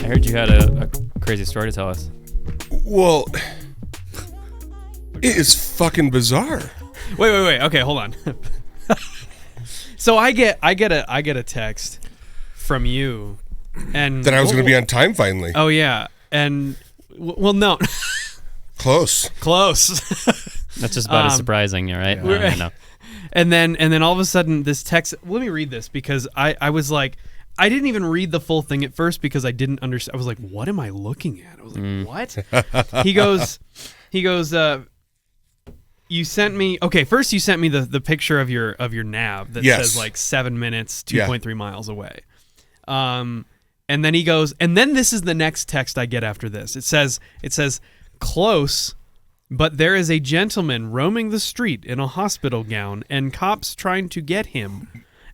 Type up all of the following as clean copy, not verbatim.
I heard you had a crazy story to tell us. Well, it is fucking bizarre. Wait. Okay, hold on. So I get a text from you, and That I was going to be on time finally. Oh yeah, and well, no, Close. That's just about as surprising, right? Yeah. No. And then all of a sudden this text. Let me read this because I was like, I didn't even read the full thing at first because I didn't understand. I was like, what am I looking at? I was like, what? He goes. You sent me. Okay, first you sent me the picture of your nav that says like 7 minutes, 2.3 miles away. And then he goes, and then this is the next text I get after this. It says close, but there is a gentleman roaming the street in a hospital gown and cops trying to get him.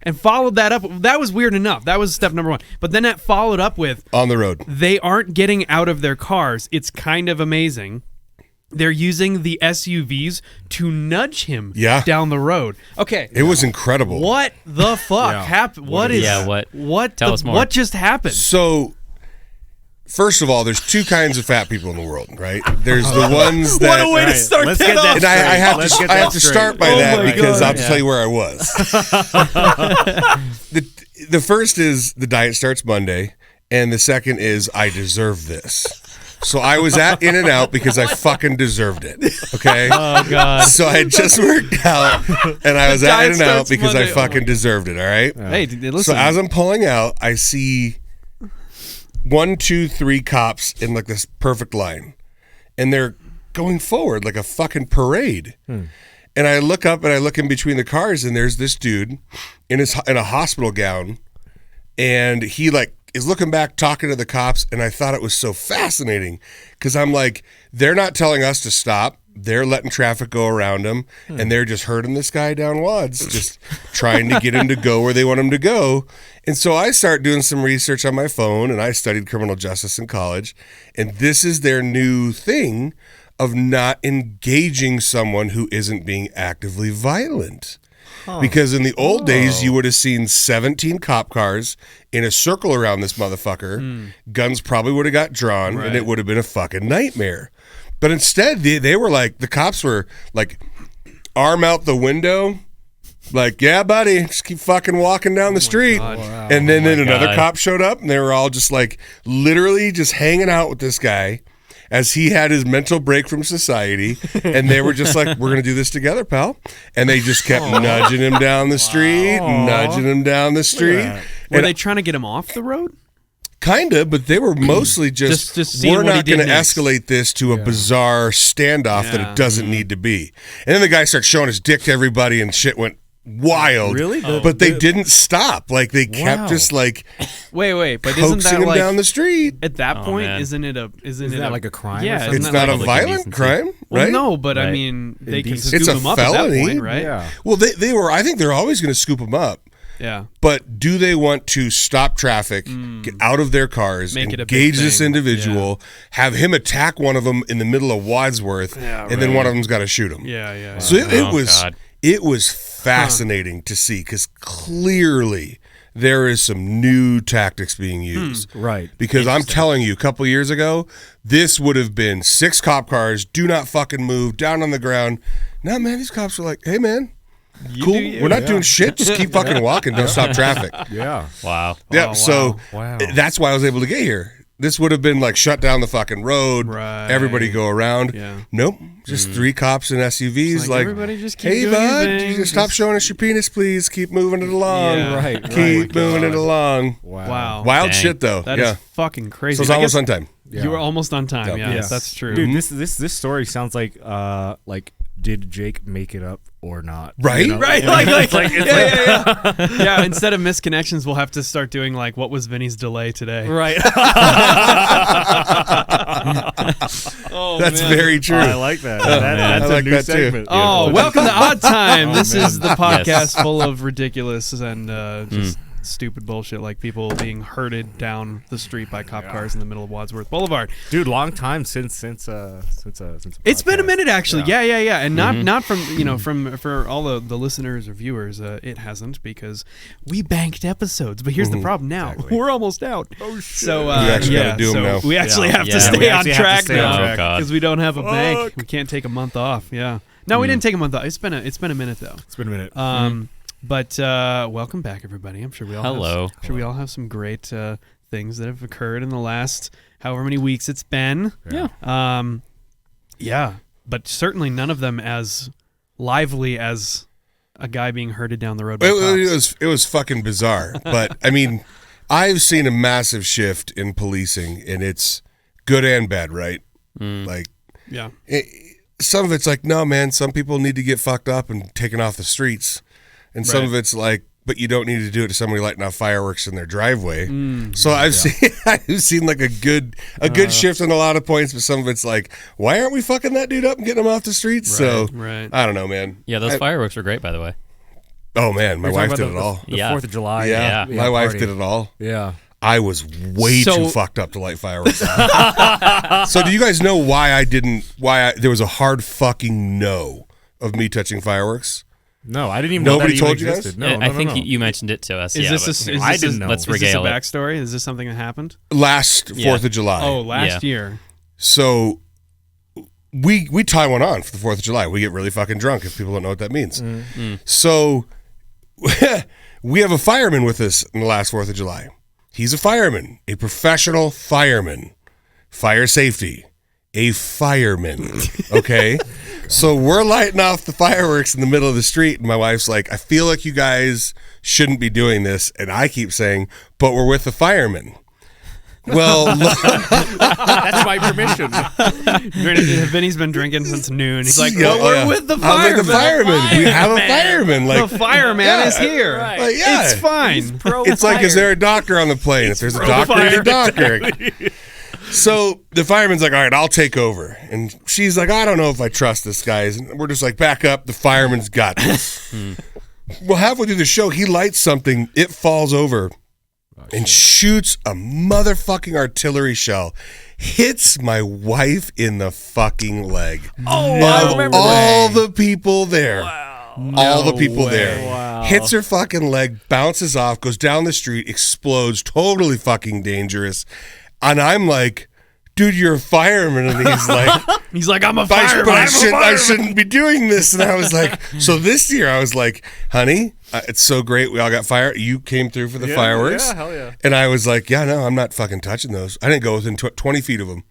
And followed that up. That was weird enough. That was step number 1. But then that followed up with On the road. They aren't getting out of their cars. It's kind of amazing. They're using the SUVs to nudge him down the road. Okay. It was incredible. What the fuck happened? What Tell us more. What just happened? So, first of all, there's two kinds of fat people in the world, right? There's the ones that... What a way to start Let's that get that off. And I have to start by that because I'll tell you where I was. The first is the diet starts Monday, and the second is I deserve this. So I was at In-N-Out because I fucking deserved it. Okay? Oh, God. So I had just worked out, and I was at In-N-Out because I fucking deserved it, all right? Hey, listen. So as I'm pulling out, I see 1, 2, 3 cops in like this perfect line, and they're going forward like a fucking parade. And I look up and I look in between the cars, and there's this dude in a hospital gown, and he like is looking back talking to the cops, and I thought it was so fascinating because I'm like, they're not telling us to stop. They're letting traffic go around them, and they're just herding this guy down wads, just trying to get him to go where they want him to go. And so I start doing some research on my phone, and I studied criminal justice in college, and this is their new thing of not engaging someone who isn't being actively violent. Because in the old days, you would have seen 17 cop cars in a circle around this motherfucker. Guns probably would have got drawn, and it would have been a fucking nightmare. But instead, they were like, the cops were like, arm out the window, like, yeah, buddy, just keep fucking walking down the street. Wow. And then another cop showed up, and they were all just like, literally just hanging out with this guy as he had his mental break from society, and they were just like, we're going to do this together, pal. And they just kept nudging him down the street, nudging him down the street. Were they trying to get him off the road? Kind of, but they were mostly just seeing we're what he not did going to next. escalate this to a bizarre standoff that it doesn't need to be. And then the guy started showing his dick to everybody, and shit went wild. Really? But they didn't stop. Like, they kept just like Wait, but isn't coaxing that him like down the street. at that point? man. Isn't it like a crime? Yeah, or something? It's that not a like violent indecency? crime, Well, right? no, but I Right. mean, they can Indecent. scoop It's a him up felony. at that point, right? Yeah. Well, they were. I think they're always going to scoop him up. Yeah. But do they want to stop traffic, get out of their cars, Make it a big engage this thing. individual, have him attack one of them in the middle of Wadsworth, and then one of them's got to shoot him? Yeah. So God. it was fascinating to see, because clearly there is some new tactics being used. Right. Because I'm telling you, a couple years ago, this would have been 6 cop cars, do not fucking move, down on the ground. Now, man, these cops are like, hey, man, cool. We're not doing shit. Just keep fucking walking. Don't stop traffic. Yeah. Wow. Yeah, wow. so Wow. that's why I was able to get here. This would have been like shut down the fucking road. Right. Everybody go around. Yeah. Nope. Just 3 cops in SUVs. It's like, Like, everybody just keep hey, doing bud, your you thing. just stop showing us your penis, please. Keep moving it along. Yeah. Right. Keep moving it along. Wow. Wild Dang. shit, though. That is yeah. fucking crazy. So it's I almost guess on time. Yeah. You were almost on time. Yeah. Yeah, Yes. that's true. Dude, this story sounds like did Jake make it up or not? Right? You know? Right, Yeah. yeah. Instead of misconnections, we'll have to start doing like, what was Vinny's delay today? Right. Oh, That's man. very true. I like that. That's I a like new that too. segment. Oh, welcome to Odd Time. Oh, This man. is the podcast full of ridiculous and just stupid bullshit like people being herded down the street by cop cars in the middle of Wadsworth Boulevard. Dude, long time since it's been a minute actually. Yeah. And not from for all the listeners or viewers, it hasn't, because we banked episodes. But here's the problem now. Exactly. We're almost out. Oh shit. We So actually gotta do 'em now. we actually have to Yeah, stay we on actually have to track stay on now track. Oh, God. because we don't have a bank. We can't take a month off. Yeah. No, we didn't take a month off. It's been a minute though. It's been a minute. But welcome back, everybody. I'm sure we all we all have some great things that have occurred in the last however many weeks it's been. Yeah. Yeah, but certainly none of them as lively as a guy being herded down the road by cops. It was fucking bizarre. But I mean, I've seen a massive shift in policing, and it's good and bad, right? Like, Yeah. some of it's like, no, man, some people need to get fucked up and taken off the streets. And some of it's like, but you don't need to do it to somebody lighting off fireworks in their driveway. So I've seen like a good shift in a lot of points, but some of it's like, why aren't we fucking that dude up and getting him off the streets? So I don't know, man. Yeah, those fireworks were great, by the way. Oh man, my wife did it all. The 4th of July. Yeah, my wife did it all. Yeah. I was way too fucked up to light fireworks. So do you guys know why there was a hard fucking no of me touching fireworks? No, I didn't even know that Nobody even told you guys? existed. No, I think you mentioned it to us. Is I didn't know. Let's Is this a regale it. backstory? Is this something that happened? Last 4th of July. Oh, last year. So we tie one on for the 4th of July. We get really fucking drunk, if people don't know what that means. So we have a fireman with us in the last 4th of July. He's a fireman, a professional fireman, fire safety, a fireman, okay? So we're lighting off the fireworks in the middle of the street, and my wife's like, I feel like you guys shouldn't be doing this, and I keep saying, but we're with the firemen. Well, that's my permission. Vinny's been drinking since noon. He's like, we're with the I'm firemen. with the firemen. We have a fireman. Like, the fireman is here. right. Like, yeah. It's fine. It's like, is there a doctor on the plane? If there's a doctor, there's a doctor. So the fireman's like, all right, I'll take over. And she's like, I don't know if I trust this guy. And we're just like, back up. The fireman's got this. Well, halfway through the show, he lights something. It falls over and shoots a motherfucking artillery shell. Hits my wife in the fucking leg. Oh, I remember all the people there. Wow. All the people there. Wow. Hits her fucking leg, bounces off, goes down the street, explodes, totally fucking dangerous. And I'm like, dude, you're a fireman. And he's like, I'm a fireman. I shouldn't be doing this. And I was like, so this year I was like, honey, it's so great. We all got fire. You came through for the fireworks. Yeah, hell yeah. And I was like, yeah, no, I'm not fucking touching those. I didn't go within 20 feet of them.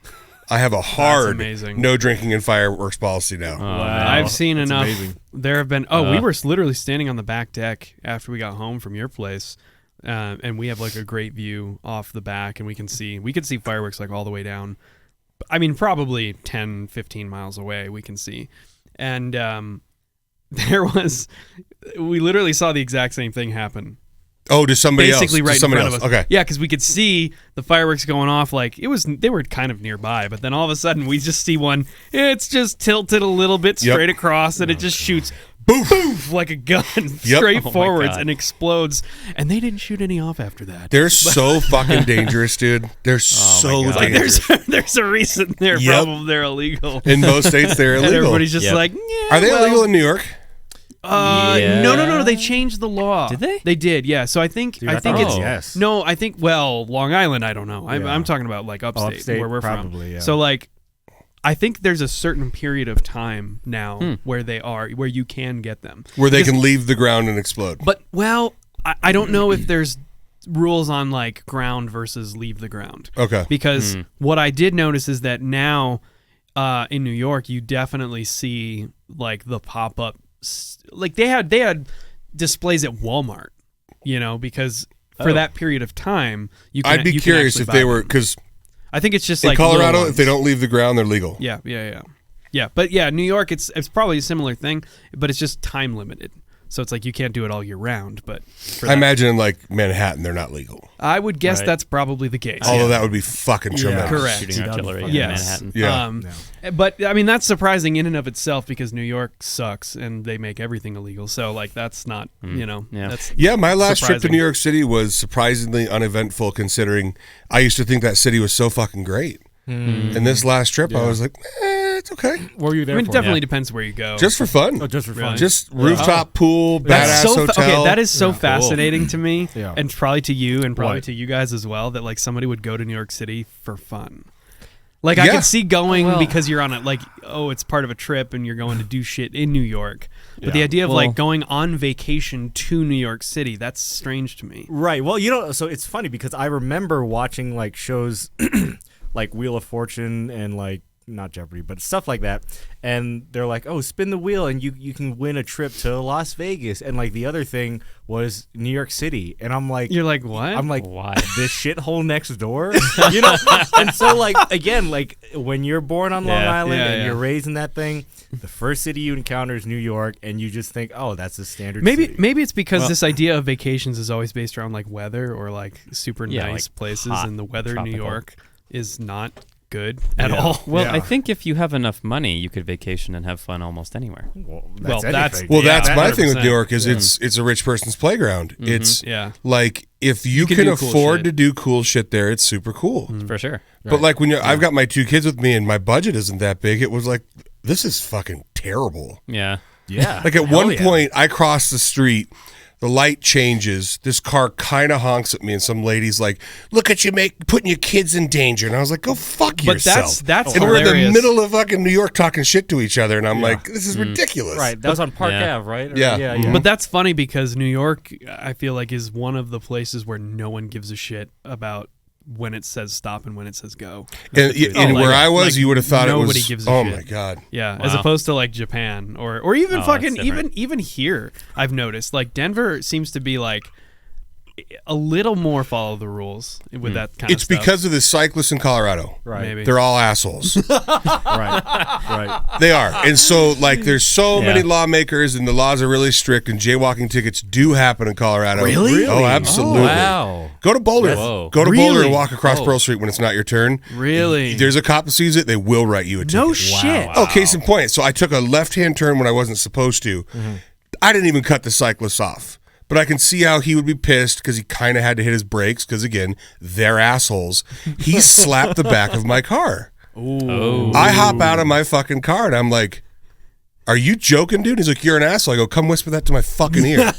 I have a hard no drinking and fireworks policy now. Wow. I've seen enough. Amazing. There have been, we were literally standing on the back deck after we got home from your place. And we have like a great view off the back, and we could see fireworks like all the way down. I mean, probably 10, 15 miles away we can see. And we literally saw the exact same thing happen. Oh, to somebody basically else? right in front of us. Okay. Yeah, because we could see the fireworks going off. Like they were kind of nearby, but then all of a sudden we just see one. It's just tilted a little bit straight across, and it just shoots boof like a gun straight forwards and explodes. And they didn't shoot any off after that. They're so fucking dangerous, dude. They're so dangerous. There's a reason they're illegal. In most states, they're illegal. And everybody's just like, yeah. Are they illegal in New York? No. They changed the law. Did they? They did. Yeah. So I think it's yes. No. I think Long Island. I don't know. I'm talking about like upstate where we're probably, from. Yeah. So like, I think there's a certain period of time now where you can get them where they can leave the ground and explode. But I don't know if there's rules on like ground versus leave the ground. Okay. Because what I did notice is that now in New York you definitely see like the pop up. Like they had displays at Walmart, because for that period of time, I'd be curious if they were, because I think it's just in like Colorado, if they don't leave the ground, they're legal. Yeah. But yeah, New York, it's probably a similar thing, but it's just time limited. So it's like you can't do it all year round. But I imagine in like Manhattan, they're not legal. I would guess that's probably the case. Although that would be fucking tremendous. Correct. Shooting artillery in Yes. Manhattan. Yeah. But I mean, that's surprising in and of itself because New York sucks and they make everything illegal. So like, that's not, that's My last trip to surprising. New York City was surprisingly uneventful considering I used to think that city was so fucking great. And this last trip, I was like, it's okay. What were you there I mean, for? it definitely depends where you go. Just for fun. Oh, just for fun. Just rooftop pool, That's badass so hotel. okay. That is so fascinating to me, Yeah. and probably to you, and probably What? to you guys as well. That like somebody would go to New York City for fun. Like I could see going because you're on it's part of a trip and you're going to do shit in New York. But the idea of like going on vacation to New York City, that's strange to me. Right. Well, so it's funny because I remember watching like shows like Wheel of Fortune and like not Jeopardy, but stuff like that. And they're like, oh, spin the wheel and you can win a trip to Las Vegas. And like the other thing was New York City. And I'm like, You're like, what? I'm like, Why? this shithole next door? And so like, again, like when you're born on Long Island and you're raised in that thing, the first city you encounter is New York and you just think, oh, that's a standard city. Maybe it's because this idea of vacations is always based around like weather or like super nice like places, hot, and the weather in New tropical. York is not good at all. Well, I think if you have enough money, you could vacation and have fun almost anywhere. Well, that's- anything. That's my thing with 100%. New York is it's a rich person's playground. It's like if you can do cool afford shit. to do cool shit there, it's super cool. For sure. But like when I've got my 2 kids with me and my budget isn't that big, it was like this is fucking terrible. Yeah. Yeah. Like at Hell one yeah. point, I cross the street, the light changes, this car kind of honks at me, and some lady's like, "Look at you, putting your kids in danger." And I was like, "Go fuck But yourself." that's and we're in the hilarious. middle of fucking New York talking shit to each other, and I'm like, "This is ridiculous." Right. That was on Park Yeah. Ave, right? Or- Yeah. Yeah. But that's funny because New York, I feel like, is one of the places where no one gives a shit about when it says stop and when it says go. And, where I was, like, you would have thought it was. nobody gives a oh shit. my god. Yeah, as Wow. opposed to like Japan or even Oh, fucking that's different. even here. I've noticed like Denver seems to be like a little more follow the rules with that kind It's of stuff. because of the cyclists in Colorado. Right. Maybe. They're all assholes. Right. They are. And so, like, there's so Yeah. many lawmakers, and the laws are really strict, and jaywalking tickets do happen in Colorado. Really? Oh, absolutely. Wow. Go to Boulder. Whoa. Go to Boulder Really? and walk across Pearl Street when it's not your turn. Really? There's a cop that sees it, they will write you a ticket. No shit. Oh, case in point. So I took a left-hand turn when I wasn't supposed to. I didn't even cut the cyclist off. But I can see how he would be pissed because he kind of had to hit his brakes because, again, they're assholes. He slapped the back of my car. Oh. I hop out of my fucking car and I'm like, "Are you joking, dude?" He's like, "You're an asshole." I go, "Come whisper that to my fucking ear."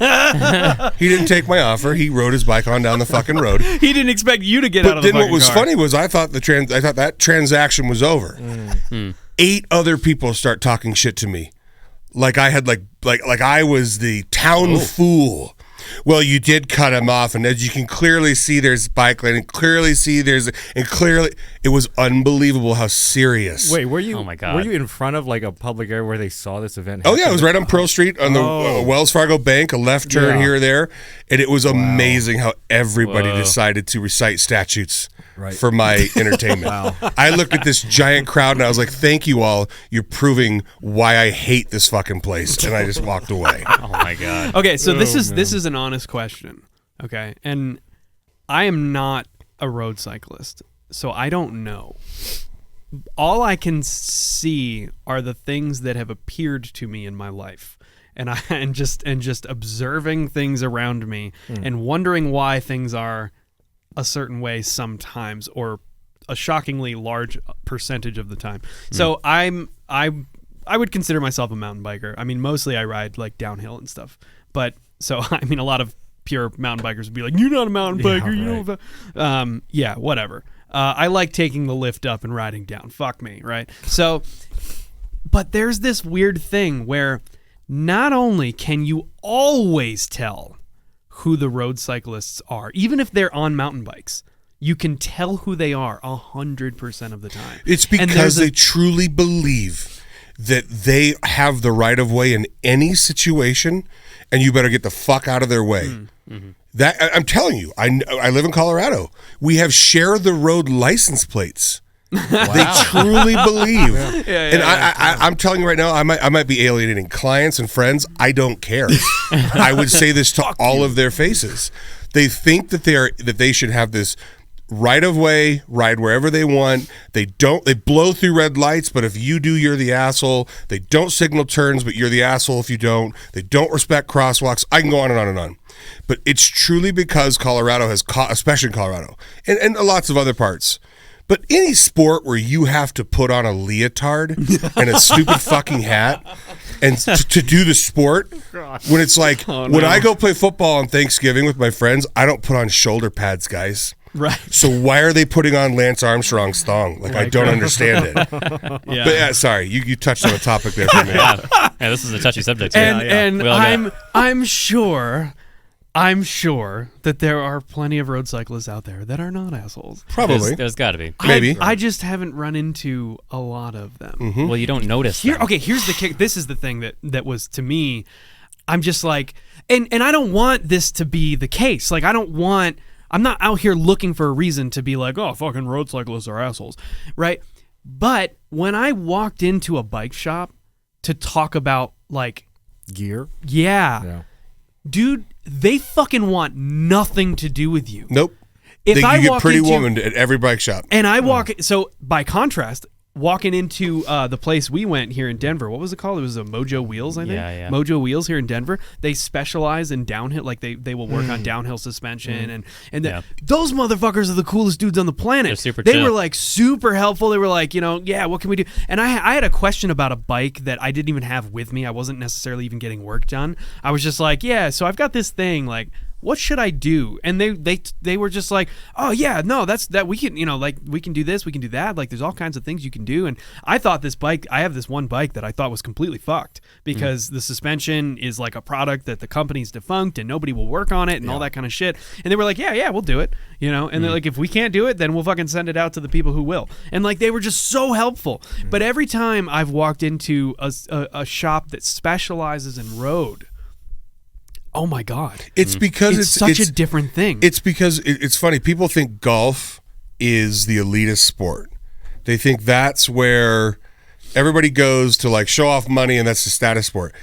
He didn't take my offer. He rode his bike on down the fucking road. He didn't expect you to get out But of the then what fucking was car. funny was I thought that transaction was over. 8 other people start talking shit to me, like I had like I was the town fool. Well, you did cut him off, and as you can clearly see, there's bike lane, and clearly it was unbelievable how serious. Wait, were you? Oh my God. Were you in front of like a public area where they saw this event? Oh yeah, it happen? was right on Pearl Street on the Wells Fargo Bank, a left turn here or there, and it was amazing how everybody decided to recite statutes for my entertainment. I looked at this giant crowd and I was like, "Thank you all. You're proving why I hate this fucking place," and I just walked away. Oh my God. Okay, so this is an honest question. Okay, and I am not a road cyclist, so I don't know. All I can see are the things that have appeared to me in my life, and just observing things around me and wondering why things are a certain way sometimes, or a shockingly large percentage of the time. So I would consider myself a mountain biker. I mean, mostly I ride like downhill and stuff. But so I mean, a lot of pure mountain bikers would be like, "You're not a mountain biker, you know." Yeah, whatever. I like taking the lift up and riding down. Fuck me, right? So, but there's this weird thing where not only can you always tell who the road cyclists are, even if they're on mountain bikes, you can tell who they are 100% of the time. It's And because there's they truly believe that they have the right of way in any situation, and you better get the fuck out of their way. That I'm telling you, I live in Colorado. We have share the road license plates They truly believe. And I'm telling you right now, I might be alienating clients and friends. I don't care. I would say this to all of their faces. They think that they should have this right of way, ride wherever they want. They blow through red lights, but if you do, you're the asshole. They don't signal turns, but you're the asshole if you don't. They don't respect crosswalks. I can go on and on and on. But it's truly because Colorado has especially in Colorado and lots of other parts. But any sport where you have to put on a leotard and a stupid fucking hat and to do the sport, when it's like, when I go play football on Thanksgiving with my friends, I don't put on shoulder pads, guys. Right. So why are they putting on Lance Armstrong's thong? Like, I don't understand it. But yeah, sorry, you touched on a topic there for me. Yeah, this is a touchy subject. And I'm sure that there are plenty of road cyclists out there that are not assholes. Probably. There's got to be. Maybe. I just haven't run into a lot of them. Mm-hmm. Well, you don't notice them. Okay, here's the kick. This is the thing that was, to me, I'm just like, and I don't want this to be the case. Like, I'm not out here looking for a reason to be like, oh, fucking road cyclists are assholes, right? But when I walked into a bike shop to talk about, like, gear, yeah. Dude, they fucking want nothing to do with you. Nope. You get Pretty Woman at every bike shop. And I walk, so by contrast, walking into the place we went here in Denver, what was it called? It was a Mojo Wheels, I think. Yeah. Mojo Wheels here in Denver. They specialize in downhill, like they will work on downhill suspension, and those motherfuckers are the coolest dudes on the planet. They're super They chill. were like super helpful. They were like, what can we do? And I had a question about a bike that I didn't even have with me. I wasn't necessarily even getting work done. I was just like, so I've got this thing, like, what should I do? And they were just like, oh yeah, no, that we can, like, we can do this, we can do that. Like, there's all kinds of things you can do. And I thought I have this one bike that I thought was completely fucked because the suspension is like a product that the company's defunct and nobody will work on it and all that kind of shit. And they were like, yeah, we'll do it, and they're like, if we can't do it, then we'll fucking send it out to the people who will. And like, they were just so helpful. But every time I've walked into a shop that specializes in road, oh my God! It's because it's such a different thing. It's because it's funny. People think golf is the elitist sport. They think that's where everybody goes to, like, show off money, and that's the status sport.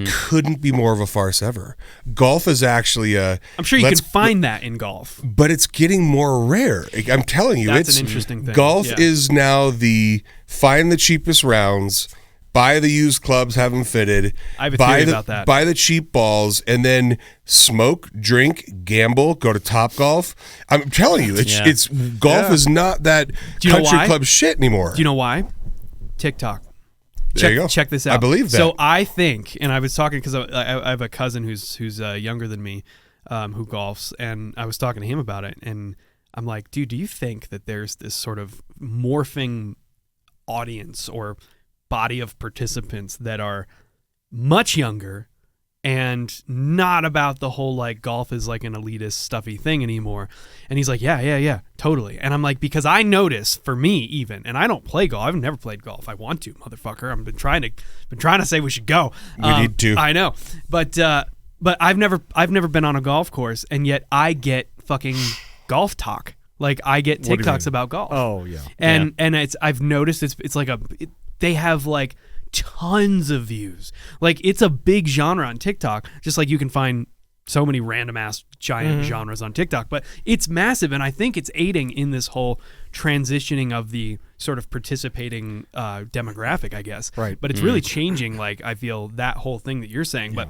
Couldn't be more of a farce ever. Golf is actually I'm sure you can find that in golf, but it's getting more rare. I'm telling you, that's an interesting thing. Golf is now find the cheapest rounds. Buy the used clubs, have them fitted. I have a theory about that. Buy the cheap balls, and then smoke, drink, gamble, go to Topgolf. I'm telling you, it's golf is not that country club shit anymore. Do you know why? TikTok. There you go. Check this out. I believe that. So I think, and I was talking because I have a cousin who's younger than me, who golfs, and I was talking to him about it, and I'm like, dude, do you think that there's this sort of morphing audience or body of participants that are much younger and not about the whole, like, golf is like an elitist stuffy thing anymore? And he's like, yeah, totally. And I'm like, because I notice, for me even, and I don't play golf. I've never played golf. I want to, motherfucker. I've been trying to say we should go. We need to. I know, but I've never been on a golf course, and yet I get fucking golf talk. Like, I get TikToks about golf. Oh yeah, and I've noticed it's like they have like tons of views. Like, it's a big genre on TikTok, just like you can find so many random ass giant genres on TikTok, but it's massive. And I think it's aiding in this whole transitioning of the sort of participating demographic, I guess. Right. But it's really changing, like, I feel, that whole thing that you're saying, but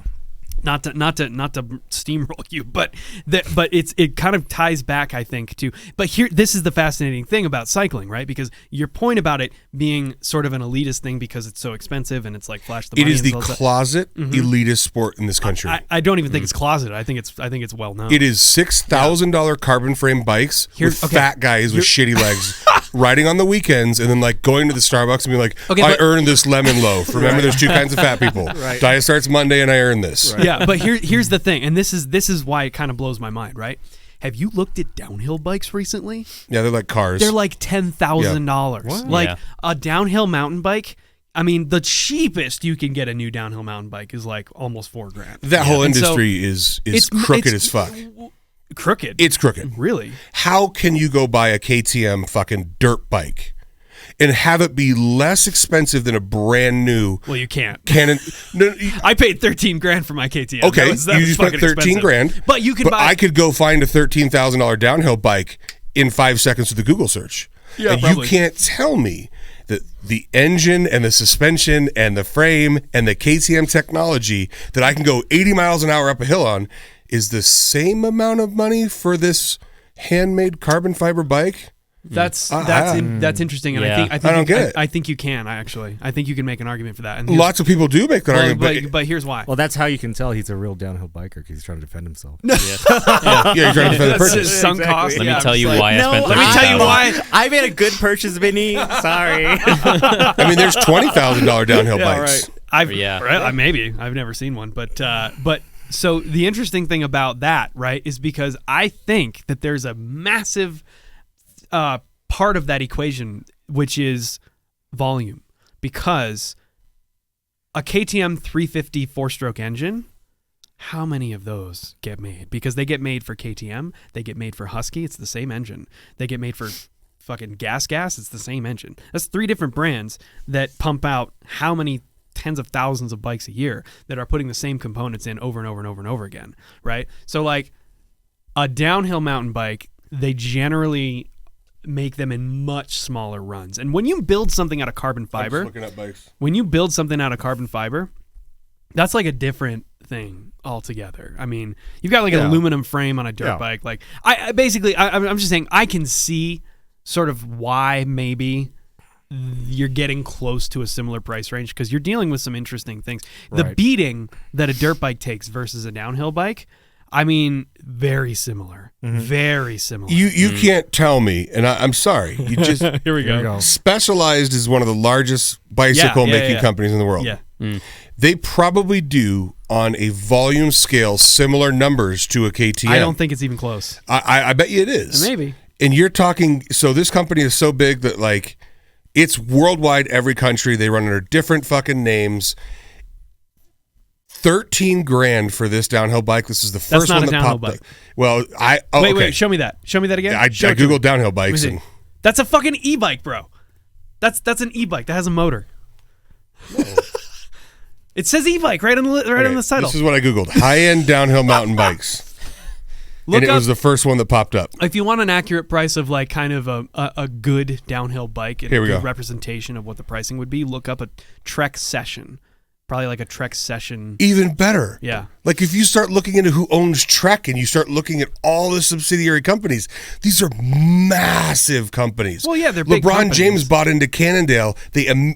not to steamroll you, but it kind of ties back, I think, to. But here, this is the fascinating thing about cycling, right? Because your point about it being sort of an elitist thing because it's so expensive and it's like flash the money. It is the closet elitist sport in this country. I don't even think it's closeted. I think it's well known. It is $6,000 carbon frame bikes with fat guys with shitty legs riding on the weekends, and then, like, going to the Starbucks and being like, I earned this lemon loaf. Remember, there's two kinds of fat people. Diet starts Monday, and I earned this. Right. Yeah, but here's the thing, and this is why it kind of blows my mind, right? Have you looked at downhill bikes recently? Yeah, they're like cars. They're like $10,000. What? Like a downhill mountain bike. I mean, the cheapest you can get a new downhill mountain bike is like almost $4,000. That whole industry is crooked as fuck. Crooked. It's crooked. Really? How can you go buy a KTM fucking dirt bike and have it be less expensive than a brand new Well, you can't. Canon. No, I paid $13,000 for my KTM. okay, that you was just spent fucking expensive. $13,000. But you could buy. I could go find a $13,000 downhill bike in 5 seconds with a Google search. Yeah, and probably. you can't tell me that the engine and the suspension and the frame and the KTM technology that I can go 80 miles an hour up a hill on is the same amount of money for this handmade carbon fiber bike. That's interesting, and Yeah. I think I don't get it. I think you can actually. I think you can make an argument for that. And Lots of people do make that argument, but here's why. Well, that's how you can tell he's a real downhill biker because he's trying to defend himself. yeah, you're trying to defend the That's purchase. his sunk cost. Let Yeah, me tell you it's why like- I spent. Let me tell you $13,000. why. I made a good purchase, Vinny. Sorry. I mean, there's $20,000 downhill bikes. Maybe I've never seen one, but so the interesting thing about that, right, is because I think that there's a massive part of that equation, which is volume, because a KTM 350 4-stroke engine, how many of those get made? Because they get made for KTM, they get made for Husky, it's the same engine. They get made for fucking gas, it's the same engine. That's 3 different brands that pump out how many tens of thousands of bikes a year that are putting the same components in over and over and over and over again, right? So like a downhill mountain bike, they generally make them in much smaller runs. And when you build something out of carbon fiber, I'm just looking at bikes. when you build something out of carbon fiber, that's like a different thing altogether. I mean, you've got like an aluminum frame on a dirt bike. Like I'm just saying I can see sort of why maybe you're getting close to a similar price range because you're dealing with some interesting things. The beating that a dirt bike takes versus a downhill bike, I mean, very similar. Very similar. You can't tell me, and I'm sorry. You just Here we go. Specialized is one of the largest bicycle making companies in the world. Yeah. They probably do on a volume scale similar numbers to a KTM. I don't think it's even close. I bet you it is. Maybe. And you're talking. So this company is so big that like it's worldwide. Every country they run under different fucking names. $13,000 for this downhill bike. This is the first not one a that downhill popped bike. up. Well, Wait, show me that. Show me that again. I Show it to me. googled downhill bikes Let me and see. That's a fucking e-bike, bro. That's an e-bike that has a motor. It says e-bike right on the title. This is what I googled: high-end downhill mountain bikes. Look and it up, was the first one that popped up. if you want an accurate price of like kind of a good downhill bike and Here a we good go. representation of what the pricing would be, look up a Trek Session. Probably like a Trek Session. Even better. Yeah. Like if you start looking into who owns Trek and you start looking at all the subsidiary companies, these are massive companies. Well, yeah, they're big LeBron companies. James bought into Cannondale.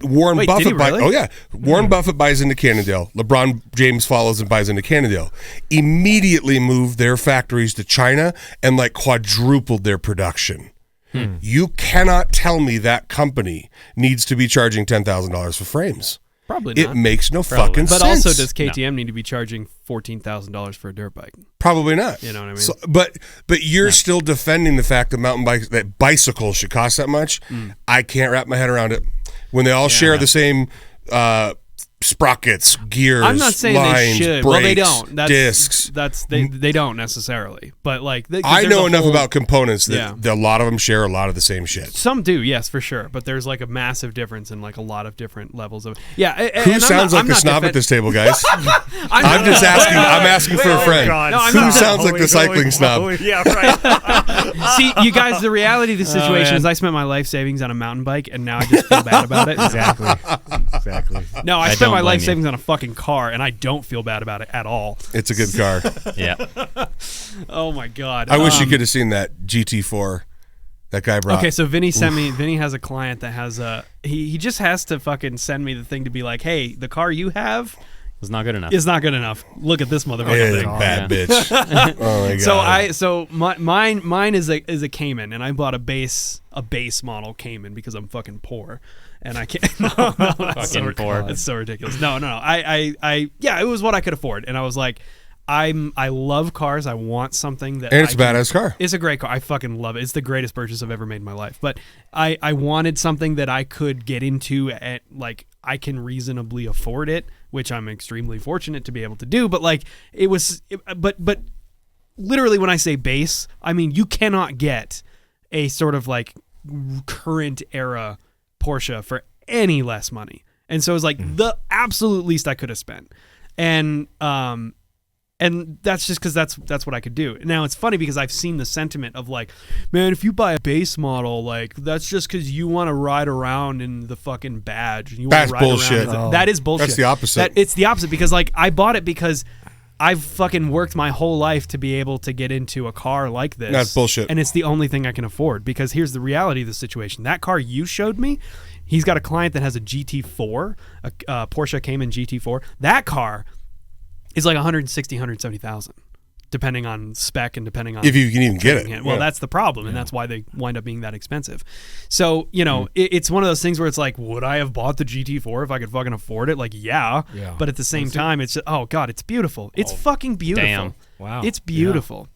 Warren Wait, Buffett did he really? Oh yeah, Warren Buffett buys into Cannondale. LeBron James follows and buys into Cannondale. Immediately moved their factories to China and like quadrupled their production. You cannot tell me that company needs to be charging $10,000 for frames. Probably It not. makes no fucking But sense. also, does KTM need to be charging $14,000 for a dirt bike? Probably not. You know what I mean? So, but you're still defending the fact that mountain bikes, that bicycles should cost that much. I can't wrap my head around it. When they all share the same sprockets, gears, I'm not saying lines, they should. brakes, Well, they don't. discs. They don't necessarily. But like, I there's know a enough whole- about components that Yeah. a lot of them share a lot of the same shit. Some do, yes, for sure. But there's like a massive difference in like a lot of different levels of. Yeah. Who sounds like the snob at this table, guys? I'm just asking. I'm asking for a friend. No, I'm Who not- sounds like the cycling snob? Yeah, right. See, you guys, the reality of the situation is I spent my life savings on a mountain bike, and now I just feel bad about it. Exactly. No, I I spent don't my life blame you. savings on a fucking car, and I don't feel bad about it at all. It's a good car. Yeah. Oh my god! I wish you could have seen that GT4 that guy brought. Okay, so Vinny sent me. Vinny has a client that has a. He just has to fucking send me the thing to be like, hey, the car you have It's not good enough. is not good enough. Look at this motherfucker Yeah, thing. bad bitch. Oh my god. Mine is a Cayman, and I bought a base model Cayman because I'm fucking poor, and I can't. No, that's Fucking poor. That's so ridiculous. No. Yeah, it was what I could afford, and I was like, I love cars. I want something that. And it's a badass car. It's a great car. I fucking love it. It's the greatest purchase I've ever made in my life. But I wanted something that I could get into at like I can reasonably afford it, which I'm extremely fortunate to be able to do. But like but literally when I say base, I mean you cannot get a sort of like current era Porsche for any less money. And so it was like the absolute least I could have spent. And that's just because that's what I could do. Now it's funny because I've seen the sentiment of like, man, if you buy a base model, like that's just because you want to ride around in the fucking badge. And you That's wanna ride bullshit. Around. That is bullshit. That's the opposite. It's the opposite because like I bought it because I've fucking worked my whole life to be able to get into a car like this. That's bullshit. And it's the only thing I can afford because here's the reality of the situation. That car you showed me, he's got a client that has a GT4, a Porsche Cayman GT4. That car is like 160, 170,000, depending on spec and depending on if you can even get it. Well, that's the problem, and that's why they wind up being that expensive. So it's one of those things where it's like, would I have bought the GT4 if I could fucking afford it? Like, yeah. But at the same time, it's oh god, it's beautiful. It's fucking beautiful. Damn. Wow. It's beautiful.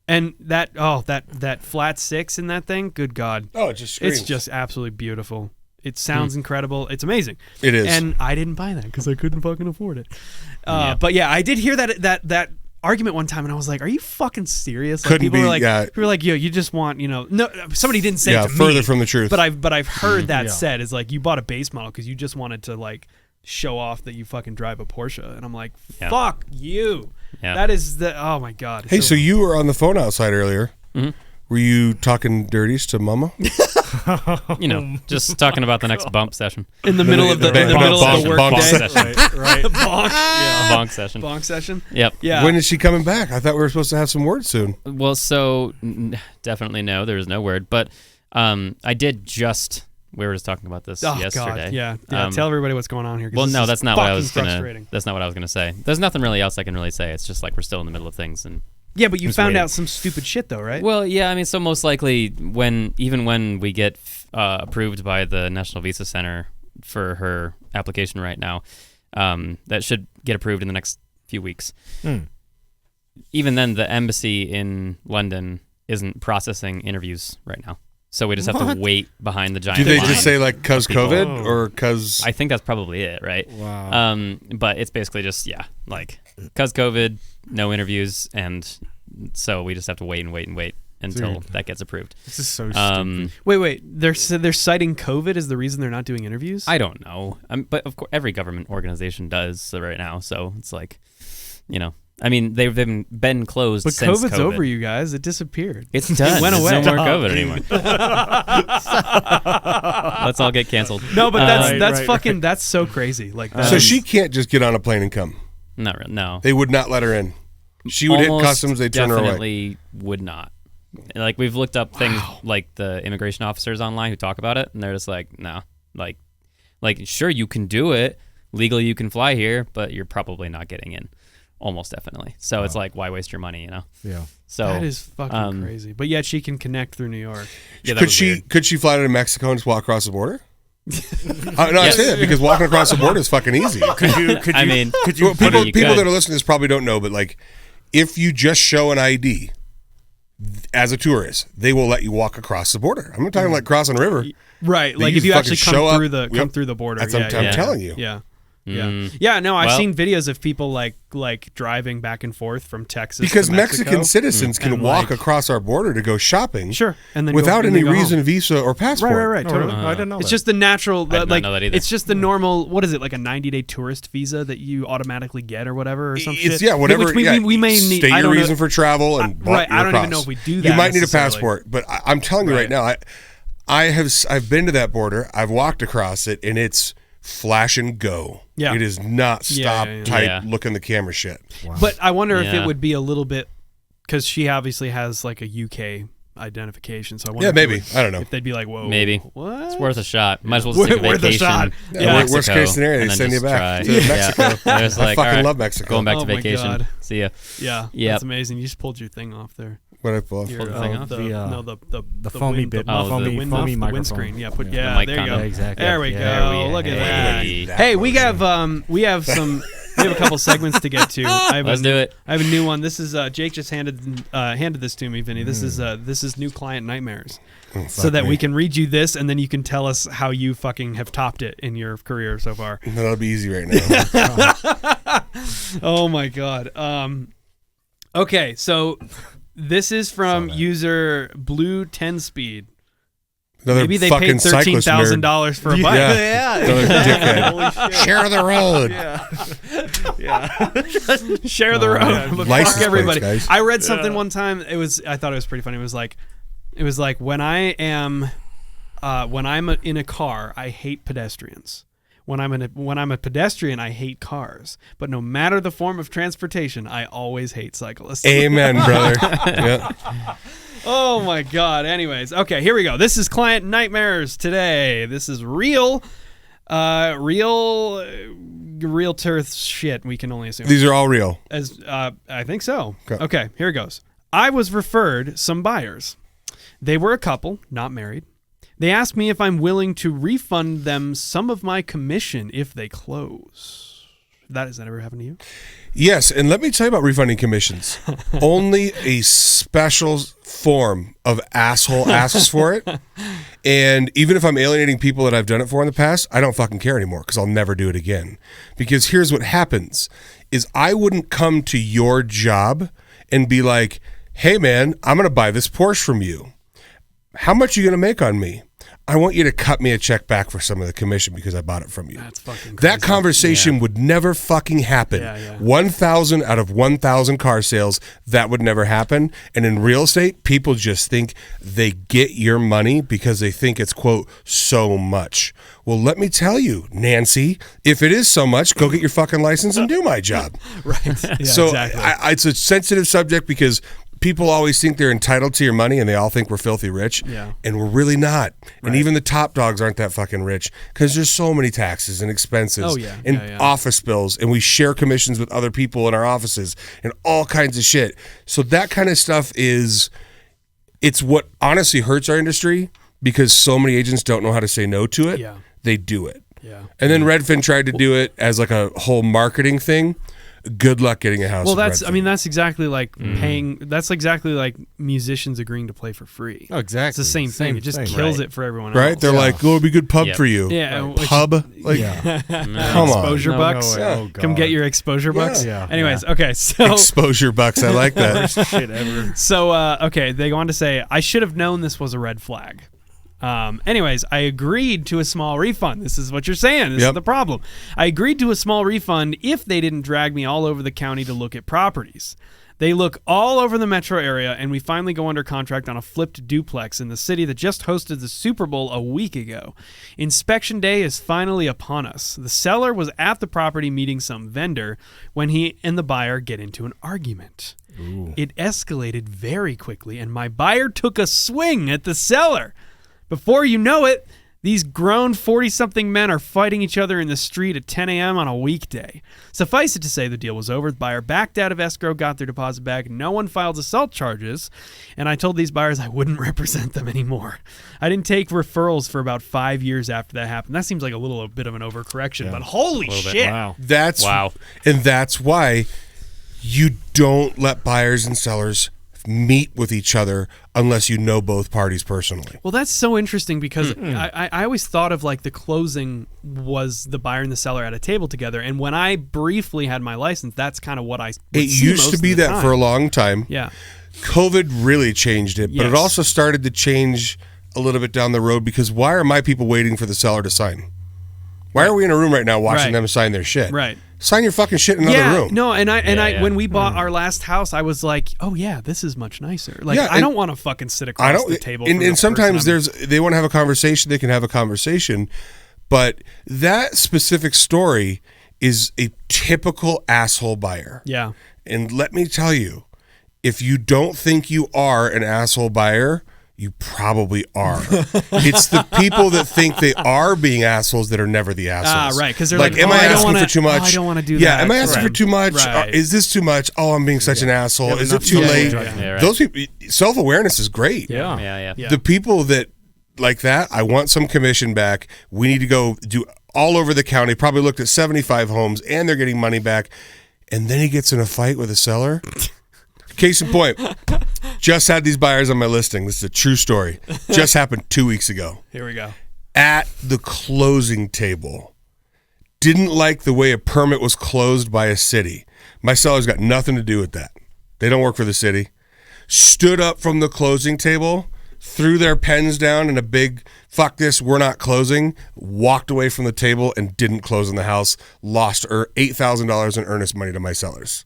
And that flat six in that thing, good god. Oh, it just screams. It's just absolutely beautiful. It sounds incredible. It's amazing. It is. And I didn't buy that because I couldn't fucking afford it. But yeah, I did hear that argument one time, and I was like, "Are you fucking serious?" Like, Couldn't people be. were like, Yeah. people were like, "Yo, you just want, no." Somebody didn't say it to further me, from the truth. But I've heard that said is like you bought a base model because you just wanted to like show off that you fucking drive a Porsche, and I'm like, "Fuck you." Yeah. That is oh my god. Hey, so you were on the phone outside earlier. Mm-hmm. Were you talking dirties to Mama? Just talking about the next bump session. in the middle of the work bonk day. session. Right. Bonk. Bonk session. Bonk session. Yep. Yeah. When is she coming back? I thought we were supposed to have some words soon. Well, so definitely no. There was no word, but I did just. We were just talking about this yesterday. God. Yeah. Tell everybody what's going on here. Well, no, that's not what I was frustrating. That's not what I was gonna say. There's nothing really else I can really say. It's just like we're still in the middle of things, and Yeah, but you just found waiting. out some stupid shit though, right? Well, yeah, I mean, so most likely when we get approved by the National Visa Center for her application right now, that should get approved in the next few weeks. Even then, the embassy in London isn't processing interviews right now. So we just have to wait behind the giant Do they line. just say like cause people. COVID or cause? I think that's probably it, right? Wow. But it's basically just like cause COVID, no interviews, and so we just have to wait until that gets approved. This is so stupid. Wait. They're citing COVID as the reason they're not doing interviews? I don't know, but of course every government organization does right now. So it's like, I mean, they've been closed But since COVID's COVID. over, you guys. It disappeared. It's done. It went away. There's no more COVID anymore. Let's all get canceled. No, but that's right, fucking that's so crazy. Like So she can't just get on a plane and come. Not really. No. They would not let her in. She would hit Almost customs. They turn her away. Definitely would not. Like we've looked up things like the immigration officers online who talk about it, and they're just like, no, like sure you can do it legally, you can fly here, but you're probably not getting in. Almost definitely. So it's like, why waste your money? Yeah. So that is fucking crazy. But yet she can connect through New York. Yeah, that Could was she weird. could she fly to Mexico and just walk across the border? No, I say that because walking across the border is fucking easy. Could you? Could you? People you that could. are listening to this probably don't know, but like, if you just show an ID as a tourist, they will let you walk across the border. I'm not talking like crossing a river. Right. They Like if just you actually fucking show come up. through the border. That's what I'm telling you. Yeah. Mm. Yeah, no, I've Well- seen videos of people like driving back and forth from Texas Because to Mexico. Mexican citizens can And, walk like- across our border to go shopping, Sure, and then without and any then go reason, home. visa or passport. Right, totally. I didn't know It's that. just the natural, did not like know that either. it's just the normal. What is it, like a 90-day tourist visa that you automatically get or whatever or some shit? It's whatever. Which we may need. State I your don't reason know. for travel and Right, I you're don't even across. know if we do that You might need a necessarily. passport, but I'm telling you right now, I've been to that border. I've walked across it, and it's flash and go. Yeah. It is not stop, yeah. type, Yeah. look in the camera shit. But I wonder if it Yeah. would be a little bit because she obviously has like a UK identification. So I wonder Yeah, if maybe. it would- I don't know. if they'd be like, whoa, Maybe. what? It's worth a shot. Might as well just take a Worth a vacation. shot. to Yeah. Mexico, Worst case scenario, they and then send you just back try. to Mexico. Yeah. They're just I like, fucking all right, love Mexico. Going back Oh to my vacation. God. See ya. Yeah, Yep. that's amazing. You just pulled your thing off there. What I pull off. Your, the thing off? the foamy wind- bit- the oh, muff- the the wind foamy muff, the microphone. windscreen. Yeah, The there mic you go. contact. Exactly. There we go. Yeah, Look at Hey. that. Hey, we have we have a couple segments to get to. Let's do it. I have a new one. This is Jake just handed this to me, Vinny. This is new client nightmares. So that we can read you this, and then you can tell us how you fucking have topped it in your career so far. That'll be easy right now. Oh my god. Okay, so this is from user Blue 10 Speed. Another Maybe they fucking paid $13,000 for a bike. Yeah. Another dickhead. Share the road. Share the road. But License fuck everybody. plates, guys. I read something one time. I thought it was pretty funny. It was like when I'm in a car, I hate pedestrians. When I'm a pedestrian, I hate cars. But no matter the form of transportation, I always hate cyclists. Amen, brother. Yeah. Oh my God. Anyways, okay, here we go. This is Client Nightmares today. This is real realtor shit. We can only assume These are all real. as I think so. Okay, here it goes. I was referred some buyers. They were a couple, not married. They asked me if I'm willing to refund them some of my commission if they close. Has that ever happened to you? Yes, and let me tell you about refunding commissions. Only a special form of asshole asks for it. And even if I'm alienating people that I've done it for in the past, I don't fucking care anymore because I'll never do it again. Because here's what happens is I wouldn't come to your job and be like, hey man, I'm going to buy this Porsche from you. How much are you going to make on me? I want you to cut me a check back for some of the commission because I bought it from you. That's fucking crazy. That conversation would never fucking happen. 1,000 out of 1,000 car sales, that would never happen. And in real estate, people just think they get your money because they think it's, quote, so much. Well, let me tell you, Nancy, if it is so much, go get your fucking license and do my job. Right. Yeah, so exactly. It's a sensitive subject because people always think they're entitled to your money and they all think we're filthy rich. Yeah. And we're really not. Right. And even the top dogs aren't that fucking rich because there's so many taxes and expenses and office bills. And we share commissions with other people in our offices and all kinds of shit. So that kind of stuff it's what honestly hurts our industry because so many agents don't know how to say no to it. Yeah. They do it. Yeah. And then Redfin tried to do it as like a whole marketing thing. Good luck getting a house. Well, that's exactly like paying. That's exactly like musicians agreeing to play for free. Oh, exactly. It's the same thing. It just kills it for everyone else. Right? They're like, oh, it'll be a good pub for you. Yeah. Right. Pub? Like, come on. Exposure bucks. Oh, God. Come get your exposure bucks. Yeah. Anyways, okay. So exposure bucks. I like that. Worst shit ever. So, okay. They go on to say, I should have known this was a red flag. Anyways, I agreed to a small refund. This is what you're saying. This is the problem. I agreed to a small refund if they didn't drag me all over the county to look at properties. They look all over the metro area, and we finally go under contract on a flipped duplex in the city that just hosted the Super Bowl a week ago. Inspection day is finally upon us. The seller was at the property meeting some vendor when he and the buyer get into an argument. Ooh. It escalated very quickly, and my buyer took a swing at the seller. Before you know it, these grown 40-something men are fighting each other in the street at 10 a.m. on a weekday. Suffice it to say, the deal was over. The buyer backed out of escrow, got their deposit back. No one filed assault charges, and I told these buyers I wouldn't represent them anymore. I didn't take referrals for about 5 years after that happened. That seems like a bit of an overcorrection, but holy shit. Wow. And that's why you don't let buyers and sellers meet with each other unless you know both parties personally. Well, that's so interesting because I always thought of like the closing was the buyer and the seller at a table together, and when I briefly had my license, that's kind of what I would see used to be that for a long time. Yeah. COVID really changed it, but it also started to change a little bit down the road because why are my people waiting for the seller to sign? Why are we in a room right now watching them sign their shit? Right. Sign your fucking shit in another room. No, and I when we bought our last house, I was like, oh yeah, this is much nicer. Like I don't want to fucking sit across the table. And sometimes they want to have a conversation, they can have a conversation, but that specific story is a typical asshole buyer. Yeah. And let me tell you, if you don't think you are an asshole buyer, you probably are. It's the people that think they are being assholes that are never the assholes. Right, because they're like, am I asking for too much? I don't want to do that. Yeah, am I asking for too much? Right. Is this too much? Oh, I'm being such an asshole. Is it too late? Yeah, right. Those people, self-awareness is great. Yeah. The people that like that, I want some commission back. We need to go do all over the county. Probably looked at 75 homes, and they're getting money back. And then he gets in a fight with a seller. Case in point, just had these buyers on my listing. This is a true story. Just happened 2 weeks ago. Here we go. At the closing table, didn't like the way a permit was closed by a city. My seller's got nothing to do with that. They don't work for the city. Stood up from the closing table, threw their pens down in a big, fuck this, we're not closing, walked away from the table and didn't close on the house, lost $8,000 in earnest money to my sellers.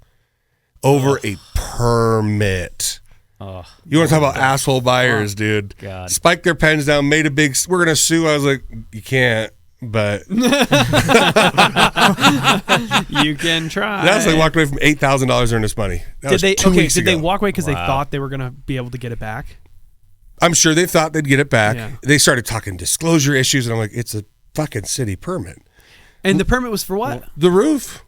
Over a permit. Oh, You want to talk about asshole buyers, dude. God. Spiked their pens down, made a big, we're going to sue. I was like, you can't, but. You can try. That's like walked away from $8,000 earnest money. That was 2 weeks did they ago. walk away because they Wow. thought they were going to be able to get it back? I'm sure they thought they'd get it back. Yeah. They started talking disclosure issues, and I'm like, it's a fucking city permit. And the permit was for what? The roof.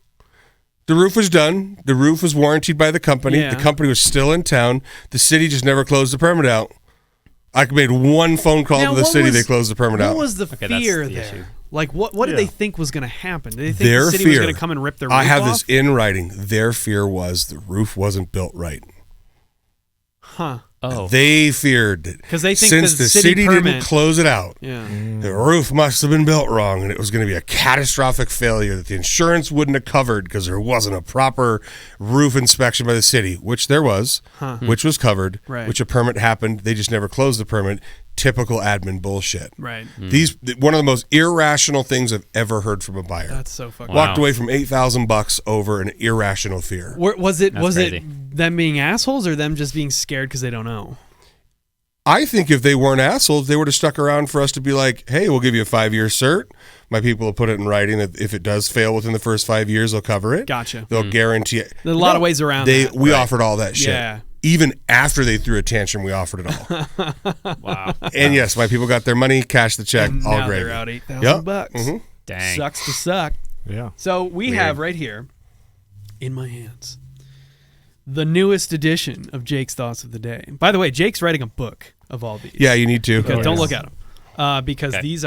The roof was done. The roof was warranted by the company. Yeah. The company was still in town. The city just never closed the permit out. I made one phone call Now, to the what city. was- They closed the permit out. What was the Okay, that's fear the there? issue. Like, what did Yeah. they think was going to happen? Did they think Their the city was fear. going to come and rip their roof I have off? this in writing. Their fear was the roof wasn't built right. Huh. Oh, They feared that 'Cause they think since the the city city permit- didn't close it out, Yeah. the roof must have been built wrong, and it was going to be a catastrophic failure that the insurance wouldn't have covered because there wasn't a proper roof inspection by the city, which there was, which was covered, Right. which a permit happened. They just never closed the permit. Typical admin bullshit. Right. One of the most irrational things I've ever heard from a buyer. That's so fucking. Wow. Walked away from $8,000 over an irrational fear. Was it That's crazy. them being assholes or them just being scared because they don't know? I think if they weren't assholes, they would have stuck around for us to be like, hey, we'll give you a 5-year cert. My people will put it in writing that if it does fail within the first 5 years, they'll cover it. Gotcha. They'll guarantee it. There's a lot of ways around that. We offered all that shit. Yeah. Even after they threw a tantrum, we offered it all. wow. And yes, my people got their money, cashed the check, And all now great. they're out $8,000 Yep. bucks. Mhm. Dang. Sucks to suck. Yeah. So we have right here in my hands the newest edition of Jake's Thoughts of the Day. By the way, Jake's writing a book of all these. Yeah, you need to. Okay, Oh, don't yes. look at them because Okay. these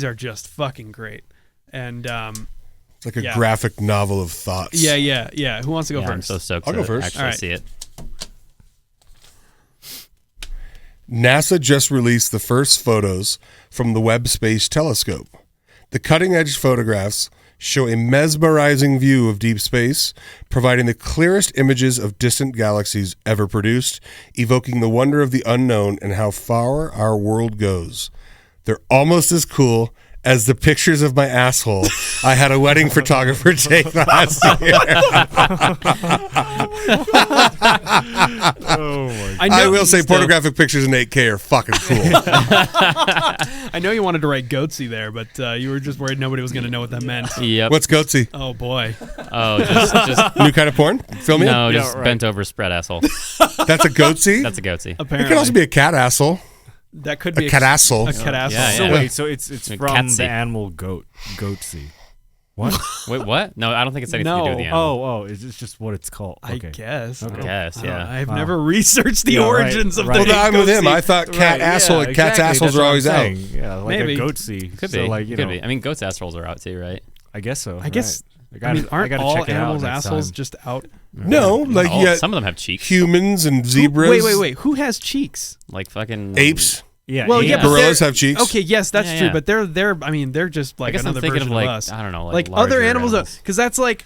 are just fucking great. And It's like a Yeah. graphic novel of thoughts. yeah. Who wants to go Yeah, I'm first? so stoked I'll to go first. actually All right. see it. NASA just released the first photos from the Webb Space Telescope. The cutting-edge photographs show a mesmerizing view of deep space, providing the clearest images of distant galaxies ever produced, evoking the wonder of the unknown and how far our world goes. They're almost as cool as the pictures of my asshole I had a wedding photographer take last year. Oh my. I will say still- pornographic pictures in 8K are fucking cool. I know you wanted to write goatsy there, but you were just worried nobody was going to know what that meant. Yep. What's goatsy? Oh boy. Oh, just New kind of porn? Fill me no, in? just right. bent over spread asshole. That's a goatsy? That's a goatee. It Apparently, could also be a cat asshole. that could be A cat asshole. A cat asshole. Yeah, So yeah. wait, so it's Like from Catsy. the animal goatsy. What? Wait, what? No, I don't think it's anything to do with the No. animal. It's just what it's called. I Okay. guess. Okay. I guess, I don't- yeah. I've Wow. never researched the Yeah, right, origins of right. the Well, name I'm with him. goatsy. I thought cat asshole. Yeah, Cat's exactly. assholes That's are what I'm always out. saying. Yeah, like Maybe. a goatsy. Could So be. like, you Could know, be. I mean, goats' assholes are out too, right? I guess so. I guess. Right. I mean, aren't gotta all check it out animals next assholes time. just out? No, like Oh, you got some of them have cheeks. humans and zebras. Wait. Who has cheeks? Like fucking Apes. Yeah. Well, yeah, but Gorillas have cheeks. Okay, yes, that's Yeah, true, yeah. but they're I mean, they're just like I guess I'm another thinking version of like us. I don't know, Like larger other animals, because that's like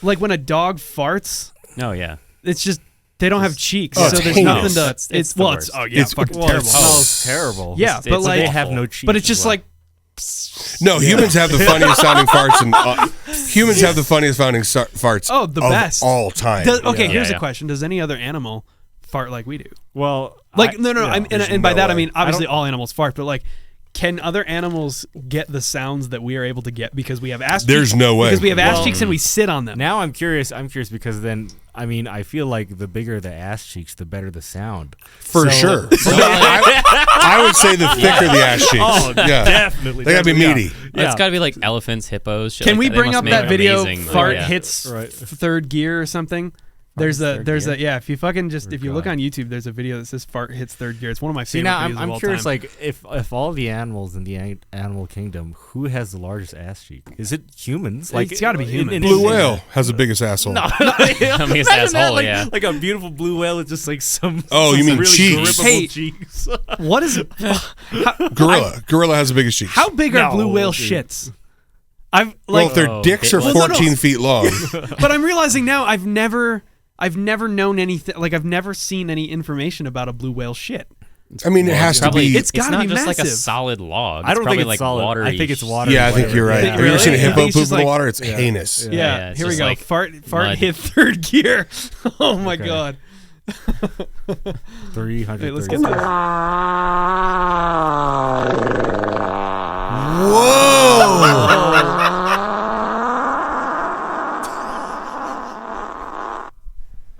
when a dog farts, Oh yeah. it's just they don't have cheeks, Oh, so it's there's heinous. nothing to. That's- it's the it's worst. yeah, It's- fucking Well, terrible. it smells terrible. Yeah, but it's like they have awful. no cheeks. but it's as just well. like No, humans have the funniest sounding farts, and humans have the funniest sounding farts. Oh, the of best. all time. okay. Yeah. Here's Yeah. a question: does any other animal fart like we do? well, Like no, I'm, there's and by no that I way. mean obviously I don't- all animals fart, but like, can other animals get the sounds that we are able to get because we have ass cheeks? There's no way. Because we have ass Well, cheeks and we sit on them. now I'm curious. I'm curious because then I mean I feel like the bigger the ass cheeks, the better the sound. For So- sure. I would say the thicker the ass cheeks. Oh, yeah. definitely. They gotta be Yeah. meaty. Yeah. It's got to be like elephants, hippos. Shit Can like we that. They bring must up make that video? amazing- Fart yeah. hits Right. third gear or something. There's a if you fucking just if you look God. on YouTube, there's a video that says fart hits third gear. It's one of my See favorite now, videos of I'm all curious. time. Like, if all the animals in the animal kingdom, who has the largest ass cheek? Is it humans? Like, It's gotta be humans. Blue whale has the biggest asshole. No, I mean, it's asshole, like, yeah. like a beautiful blue whale is just like some. Oh, some you mean really cheeks. grippable Hey. cheeks. What is Gorilla has the biggest cheeks. how big are No, blue whale dude. shits? I've well, like, if their Oh, dicks are okay. Well, no, no. 14 feet long. but I'm realizing now I've never known anything. Like I've never seen any information about a blue whale shit. I mean, it has to be. It's gotta not be just like a massive. solid log. I don't probably think it's like solid. watery. I think it's water. Yeah, I think you're right. Have you ever seen a hippo Really? poop It's in just the water? It's heinous. Yeah, it's here we just go. like Fart mud. hit third gear. Oh my god. 300. Wait, let's get this. Whoa!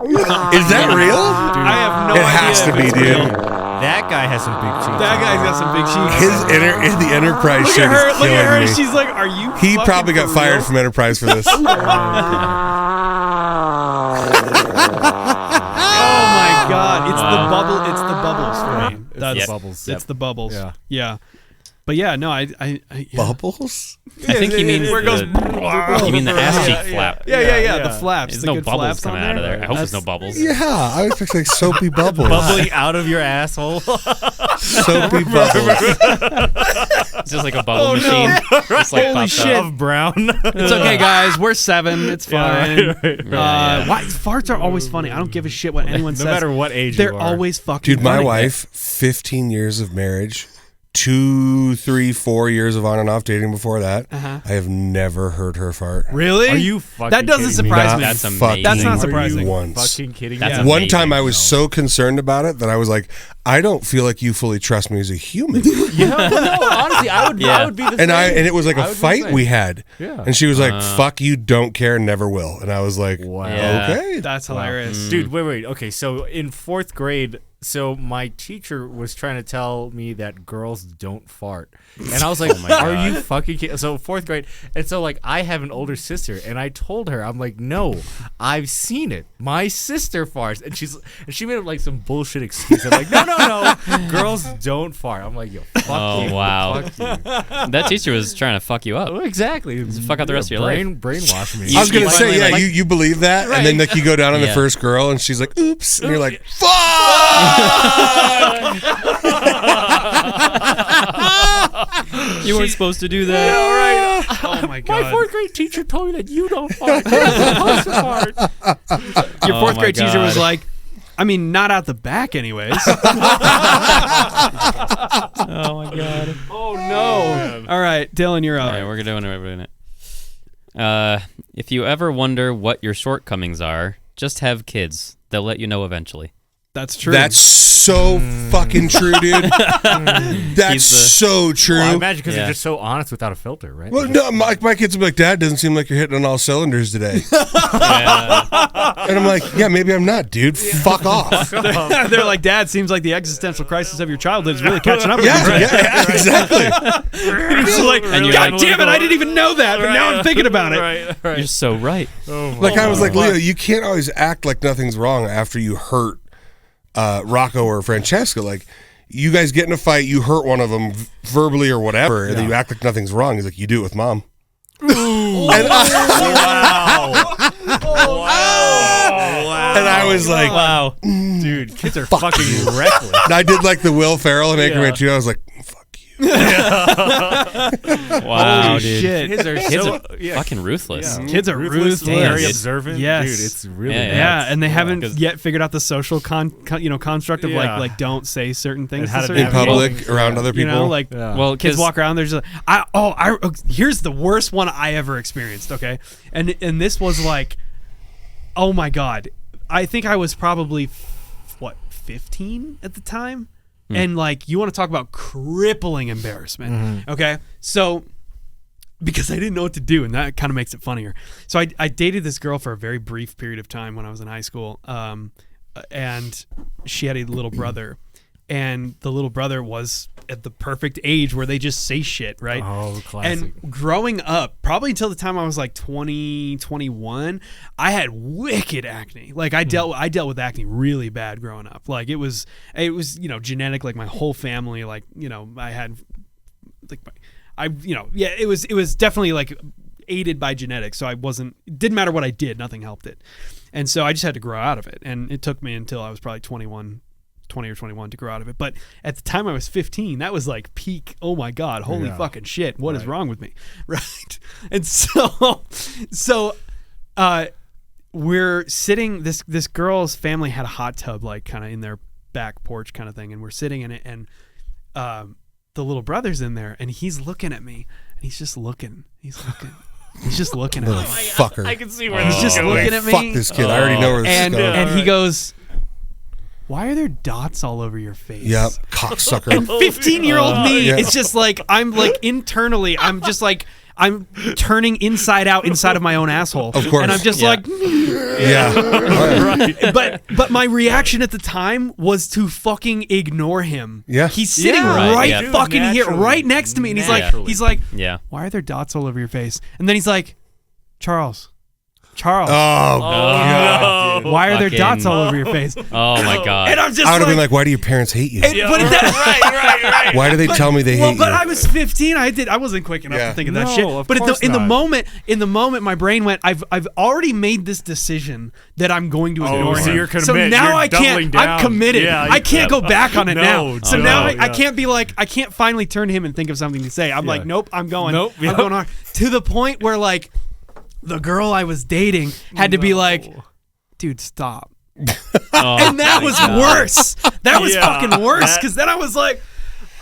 Is that real? I have no It idea. has to if be, it's dude. real. That guy has some big cheeks. That guy's got some big cheeks. The Enterprise Look shit at her. is Look at her. killing me. She's like, "Are you?" He fucking probably got for fired real? from Enterprise for this. Oh my god! It's the bubble. It's the bubbles for me. That's the bubbles. It's the bubbles. Yeah. Yeah. But yeah, no, I yeah. Bubbles? I think he means Where it goes. you mean the ass cheek flap. Yeah. The flaps. There's the no good bubbles flaps coming on out of there. I hope That's- there's no bubbles. Yeah, I was expecting like soapy bubbles. Bubbling out of your asshole. Soapy bubbles. It's just like a bubble machine. Just like Holy pops shit. up. Of brown. It's okay, guys. We're 7. It's fine. Yeah. Why farts are always funny. I don't give a shit what anyone says. No matter what age They're you are. always fucking. Dude, my funny. wife, 15 years of marriage, 2, 3, 4 years of on and off dating before that. Uh-huh. I have never heard her fart. Really? Are you fucking That doesn't kidding me? surprise Not me. That's amazing. fucking That's not surprising. Once. Fucking kidding That's me? amazing. One time I was so concerned about it that I was like, I don't feel like you fully trust me as a human. Yeah, no, honestly, I would be the and same. it was like I a would be the fight same. we had. Yeah. And she was like, fuck you, don't care, never will. And I was like, Wow. Yeah. okay. That's hilarious. Dude, wait. Okay, so in 4th grade, so my teacher was trying to tell me that girls don't fart. And I was like, are you fucking kidding? So 4th grade. And so like I have an older sister and I told her, I'm like, no, I've seen it. My sister farts. And she made up like some bullshit excuse. I'm like, no, girls don't fart. I'm like, yo, fuck Oh, you. wow. Fuck you. That teacher was trying to fuck you up. Oh, exactly. Fuck out the rest of your life. Brainwash me. I was gonna You say, finally, yeah, like- you believe that, and then like you go down on the Yeah. first girl, and she's like, "Oops," and you're like, "Fuck!" You weren't supposed to do that. Oh my My god. 4th grade teacher told me that you don't fart. You're supposed to fart. Your Oh 4th my grade teacher was God. like, I mean, not out the back, anyways. Oh my god. Oh no! All right, Dylan, you're up. All right, we're doing it. If you ever wonder what your shortcomings are, just have kids. They'll let you know eventually. That's true. That's so fucking true, dude. That's He's the- so true. Well, I imagine because Yeah. they're just so honest without a filter, right? Well, no, my kids will be like, "Dad, doesn't seem like you're hitting on all cylinders today." And I'm like, "Yeah, maybe I'm not, dude. Fuck off." They're like, Dad, seems like the existential crisis of your childhood is really catching up with Yeah, you. yeah, exactly. It's like, And you're God like- damn it, I didn't even know that, but now I'm thinking about it. Right. You're so right. Like I was like, Leo, you can't always act like nothing's wrong after you hurt Rocco or Francesca. Like, you guys get in a fight, you hurt one of them verbally or whatever, and then you act like nothing's wrong. He's like, you do it with mom. And I was like, Wow. Dude, kids are fucking reckless. and I did like the Will Ferrell and Anchorman 2. I was like, fuck you. Wow, Holy dude. shit. Kids are Kids so are fucking ruthless. yeah. Kids are ruthless. very dude. observant. Yes. Dude, it's really Yeah, nuts. Yeah, and they haven't 'cause- yet figured out the social construct of Yeah. like don't say certain things And how to to certain In navigate. people. public, around other You people. know, like Yeah. Well, kids 'cause- walk around. There's here's the worst one I ever experienced. Okay, and this was like, oh my god, I think I was probably 15 at the time, and like you want to talk about crippling embarrassment. Okay, so because I didn't know what to do, and that kind of makes it funnier. So I dated this girl for a very brief period of time when I was in high school, and she had a little brother. And the little brother was at the perfect age where they just say shit, right? Oh, classic. And growing up, probably until the time I was like 20, 21, I had wicked acne. Like I dealt with acne really bad growing up. Like it was genetic. Like my whole family, like I had like it was definitely like aided by genetics. So it didn't matter what I did, nothing helped it. And so I just had to grow out of it. And it took me until I was probably 20 or 21 to grow out of it. But at the time I was 15, that was like peak, oh my God, holy fucking shit, what is wrong with me? Right. And so we're sitting, this girl's family had a hot tub like kind of in their back porch kind of thing, and we're sitting in it, and the little brother's in there, and he's looking at me, and he's just looking. He's just looking at me. Fucker. I can see where He's just looking at me. Fuck this kid. I already know where this is going. And he goes, "Why are there dots all over your face?" Yep, cocksucker. And 15-year-old me is just like, I'm like internally, I'm just like, I'm turning inside out inside of my own asshole. Of course. And I'm just like, right. but my reaction at the time was to fucking ignore him. Yeah. He's sitting fucking here, right next to me, and he's like, "Why are there dots all over your face?" And then he's like, Charles. Oh, God. Why are there dots all over your face? Oh my God. And I'm just I would have been like, why do your parents hate you? right. Why do they tell me they hate you? But I was 15. I wasn't quick enough to think of that shit. But in the moment, my brain went, I've already made this decision that I'm going to ignore him. So you're committed. So now You're I can't. doubling I'm down. committed. Yeah, I can't go back on it now. No, So no, now yeah. I can't be like, I can't finally turn to him and think of something to say. I'm like, nope, I'm going. Nope, I'm going on. To the point where like the girl I was dating had to be like, dude, stop. And that was worse. That was fucking worse, because then I was like,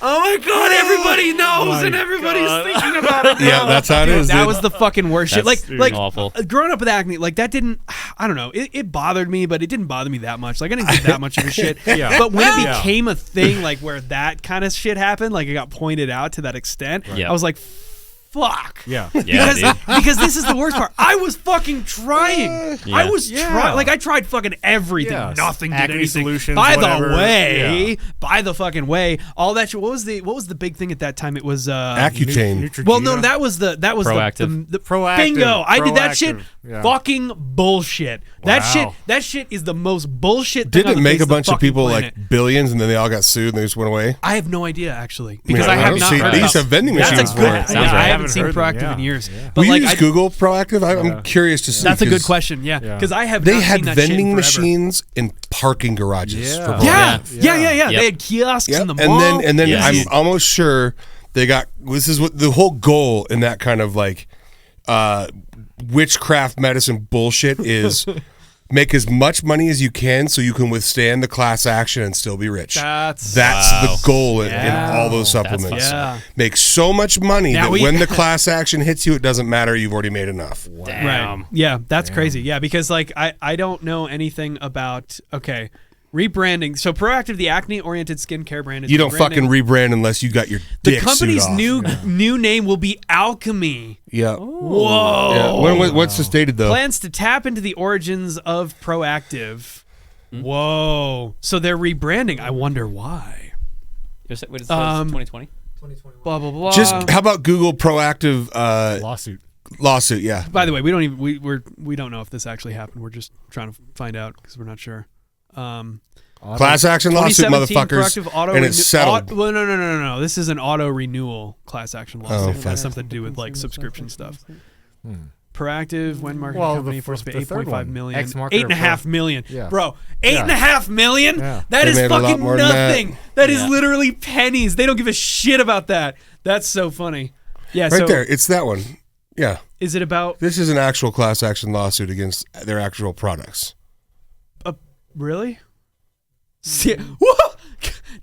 oh my God, everybody knows and everybody's thinking about it now. Yeah, that's how it is. That dude. was the fucking worst shit. Like awful. Growing up with acne, like that didn't, I don't know, it bothered me, but it didn't bother me that much. Like I didn't give that much of a shit. But when it became a thing, like where that kind of shit happened, like it got pointed out to that extent, I was like, fuck. Yeah. Because this is the worst part. I was fucking trying. I was trying. Like I tried fucking everything. Yeah. Nothing did Acne anything. solutions, By whatever. the way, by the fucking way, all that shit. What was the big thing at that time? It was Accutane. well, no, that was the Proactive. the Proactive. bingo. I did that shit. Proactive. Yeah. Fucking bullshit. Wow. That shit is the most bullshit thing. Didn't on it the make face a of the bunch of fucking people planet. like billions and then they all got sued and they just went away? I have no idea actually, because I I have don't not see- heard they about used to have vending That's machines a for good- it. yeah, Sounds right. I haven't seen Haven't heard Proactive them, in years. yeah. But Will like, you use Google Proactive? I'm curious to see. That's a good 'cause question. Yeah, because I have. They not had seen that shit in vending forever. machines in parking garages. Yeah. For Yeah, Proactive. yeah. Yep. They had kiosks Yep. in the mall. And then Yes. I'm almost sure they got. This is what the whole goal in that kind of like witchcraft medicine bullshit is. Make as much money as you can so you can withstand the class action and still be rich. That's the goal in all those supplements. Yeah. Make so much money Now that when the class action hits you, it doesn't matter. You've already made enough. right. Yeah, that's crazy. Yeah, because like I don't know anything about rebranding. So Proactive, the acne-oriented skincare brand, is You don't rebranding. fucking rebrand unless you got your The dick company's sued off. new name will be Alchemy. Yeah. Whoa. Yeah. What's this dated though? Plans to tap into the origins of Proactive. Whoa. So they're rebranding. I wonder why. Wait, is this 2020? Blah blah blah. Just how about Google Proactive Lawsuit. Yeah. By the way, we don't know if this actually happened. We're just trying to find out because we're not sure. Class action lawsuit, 2017 motherfuckers, Proactive auto and it's settled. Well, no. This is an auto renewal class action lawsuit. It fuck. has something to do with like subscription stuff. Proactive, when marketing Well, company the forced to pay the third 8.5 one, million. ex-marketer 8.5 million. Yeah. Bro, 8.5 million? Yeah. That They is made a lot fucking more than that. nothing. That is literally pennies. They don't give a shit about that. That's so funny. Yeah, Right so there. It's that one. Yeah. is it about This is an actual class action lawsuit against their actual products. really? Whoa!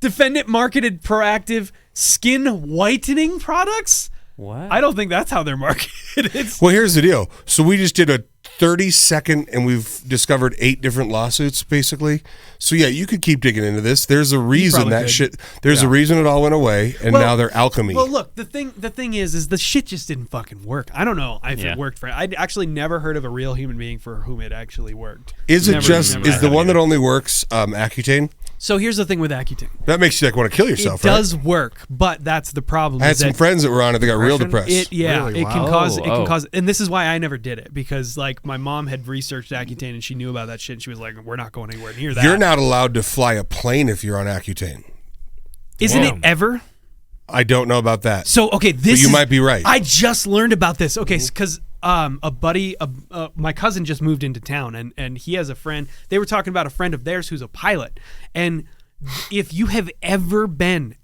Defendant marketed Proactive skin whitening products? What? I don't think that's how they're marketed. It's Well, here's the deal. So we just did a 30-second and we've discovered 8 different lawsuits, basically. So yeah, you could keep digging into this. There's a reason probably that could. shit. There's a reason it all went away, and Well- now they're alchemy. Well, look, the thing is the shit just didn't fucking work. I don't know if it worked for. I'd actually never heard of a real human being for whom it actually worked. is it Never- just never is the had one it. that only works Accutane? So here's the thing with Accutane. That makes you like want to kill yourself, It right? does work, but that's the problem. I had is some that friends that were on it. They got real Depression? depressed. Really? it can Wow. cause it can Oh. cause, and this is why I never did it, because like my mom had researched Accutane and she knew about that shit, and she was like, "We're not going anywhere near that." You're not allowed to fly a plane if you're on Accutane. Isn't it Damn. ever? I don't know about that. So okay, this you is- might be right. I just learned about this. Okay, because a buddy, my cousin just moved into town, and he has a friend. They were talking about a friend of theirs who's a pilot, and if you have ever been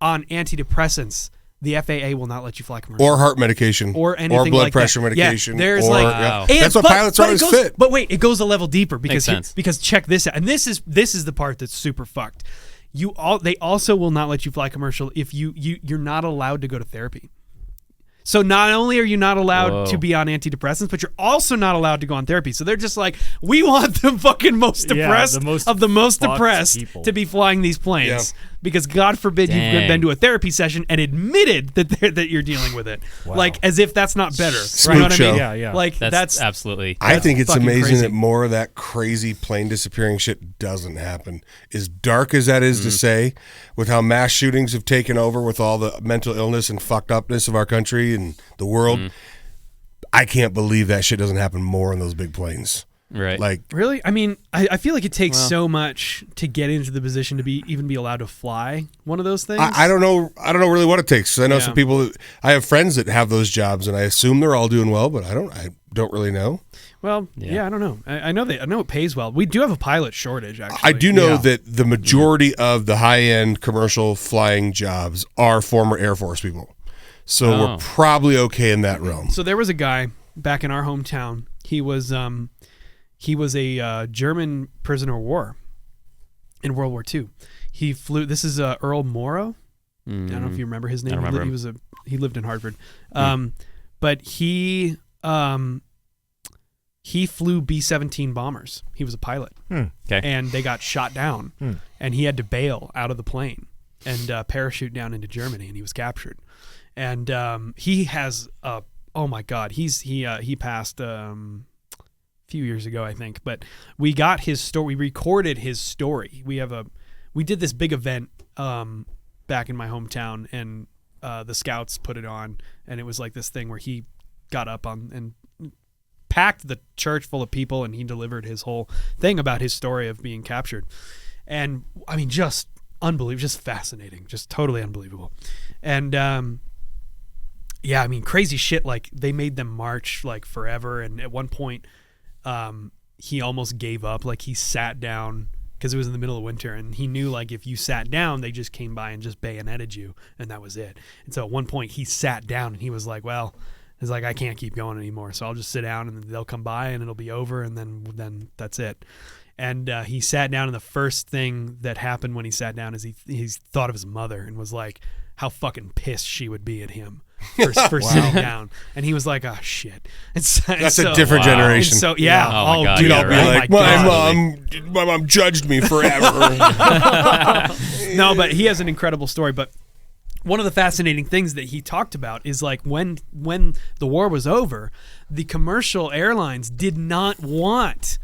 on antidepressants, the FAA will not let you fly commercial. Or heart medication. Or anything or blood like pressure that. medication. Yeah, there's or, like, wow. That's what pilots are always fit. But wait, it goes a level deeper because Makes sense. because check this out, and this is the part that's super fucked. They also will not let you fly commercial if you're not allowed to go to therapy. So not only are you not allowed to be on antidepressants, but you're also not allowed to go on therapy. So they're just like, we want the fucking most depressed of the most depressed people to be flying these planes. Because God forbid you've been to a therapy session and admitted that you're dealing with it. Wow. Like as if that's not better. Smoke You know what show. I mean? Yeah. Like That's absolutely. I think it's fucking amazing crazy. that more of that crazy plane disappearing shit doesn't happen. As dark as that is to say, with how mass shootings have taken over with all the mental illness and fucked upness of our country and the world, I can't believe that shit doesn't happen more on those big planes. Right. Like, Really? I mean, I feel like it takes so much to get into the position to even be allowed to fly one of those things. I don't know really what it takes. 'Cause I know Yeah. some people. I have friends that have those jobs, and I assume they're all doing well, but I don't really know. Well, yeah, I don't know. I know it pays well. We do have a pilot shortage, actually. I do know that the majority of the high-end commercial flying jobs are former Air Force people, so we're probably okay in that realm. So there was a guy back in our hometown. He was a German prisoner of war in World War II. He flew. This is Earl Morrow. I don't know if you remember his name. I remember him. He lived in Hartford. But he flew B-17 bombers. He was a pilot. Okay. And they got shot down, and he had to bail out of the plane and parachute down into Germany, and he was captured. And he has oh my God, he passed a few years ago, I think. But we got his story. We recorded his story. We did this big event back in my hometown, and the scouts put it on, and it was like this thing where he got up on and packed the church full of people, and he delivered his whole thing about his story of being captured. And I mean, just unbelievable, just fascinating, just totally unbelievable. And yeah, I mean, crazy shit. Like they made them march like forever, and at one point he almost gave up. Like he sat down because it was in the middle of winter, and he knew like if you sat down, they just came by and just bayoneted you, and that was it. And so at one point he sat down, and he was like, well, it's like, I can't keep going anymore, so I'll just sit down, and they'll come by, and it'll be over, and then that's it. And he sat down, and the first thing that happened when he sat down is he thought of his mother and was like, how fucking pissed she would be at him for sitting down. And he was like, oh shit. That's a different generation. And so yeah, Oh my God, Dude, yeah, I'll be right. like, my mom judged me forever. No, but he has an incredible story. But one of the fascinating things that he talked about is like when the war was over, the commercial airlines did not want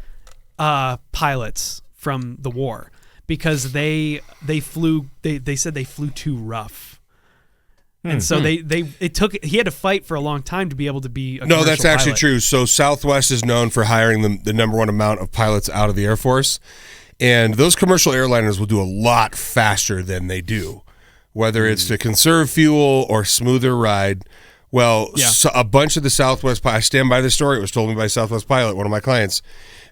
pilots from the war because they said they flew too rough. And so he had to fight for a long time to be able to be a No, that's commercial actually pilot. true. So Southwest is known for hiring the number one amount of pilots out of the Air Force. And those commercial airliners will do a lot faster than they do, whether it's to conserve fuel or smoother ride. Well, so a bunch of the Southwest pilots, I stand by the story. It was told me by a Southwest pilot, one of my clients.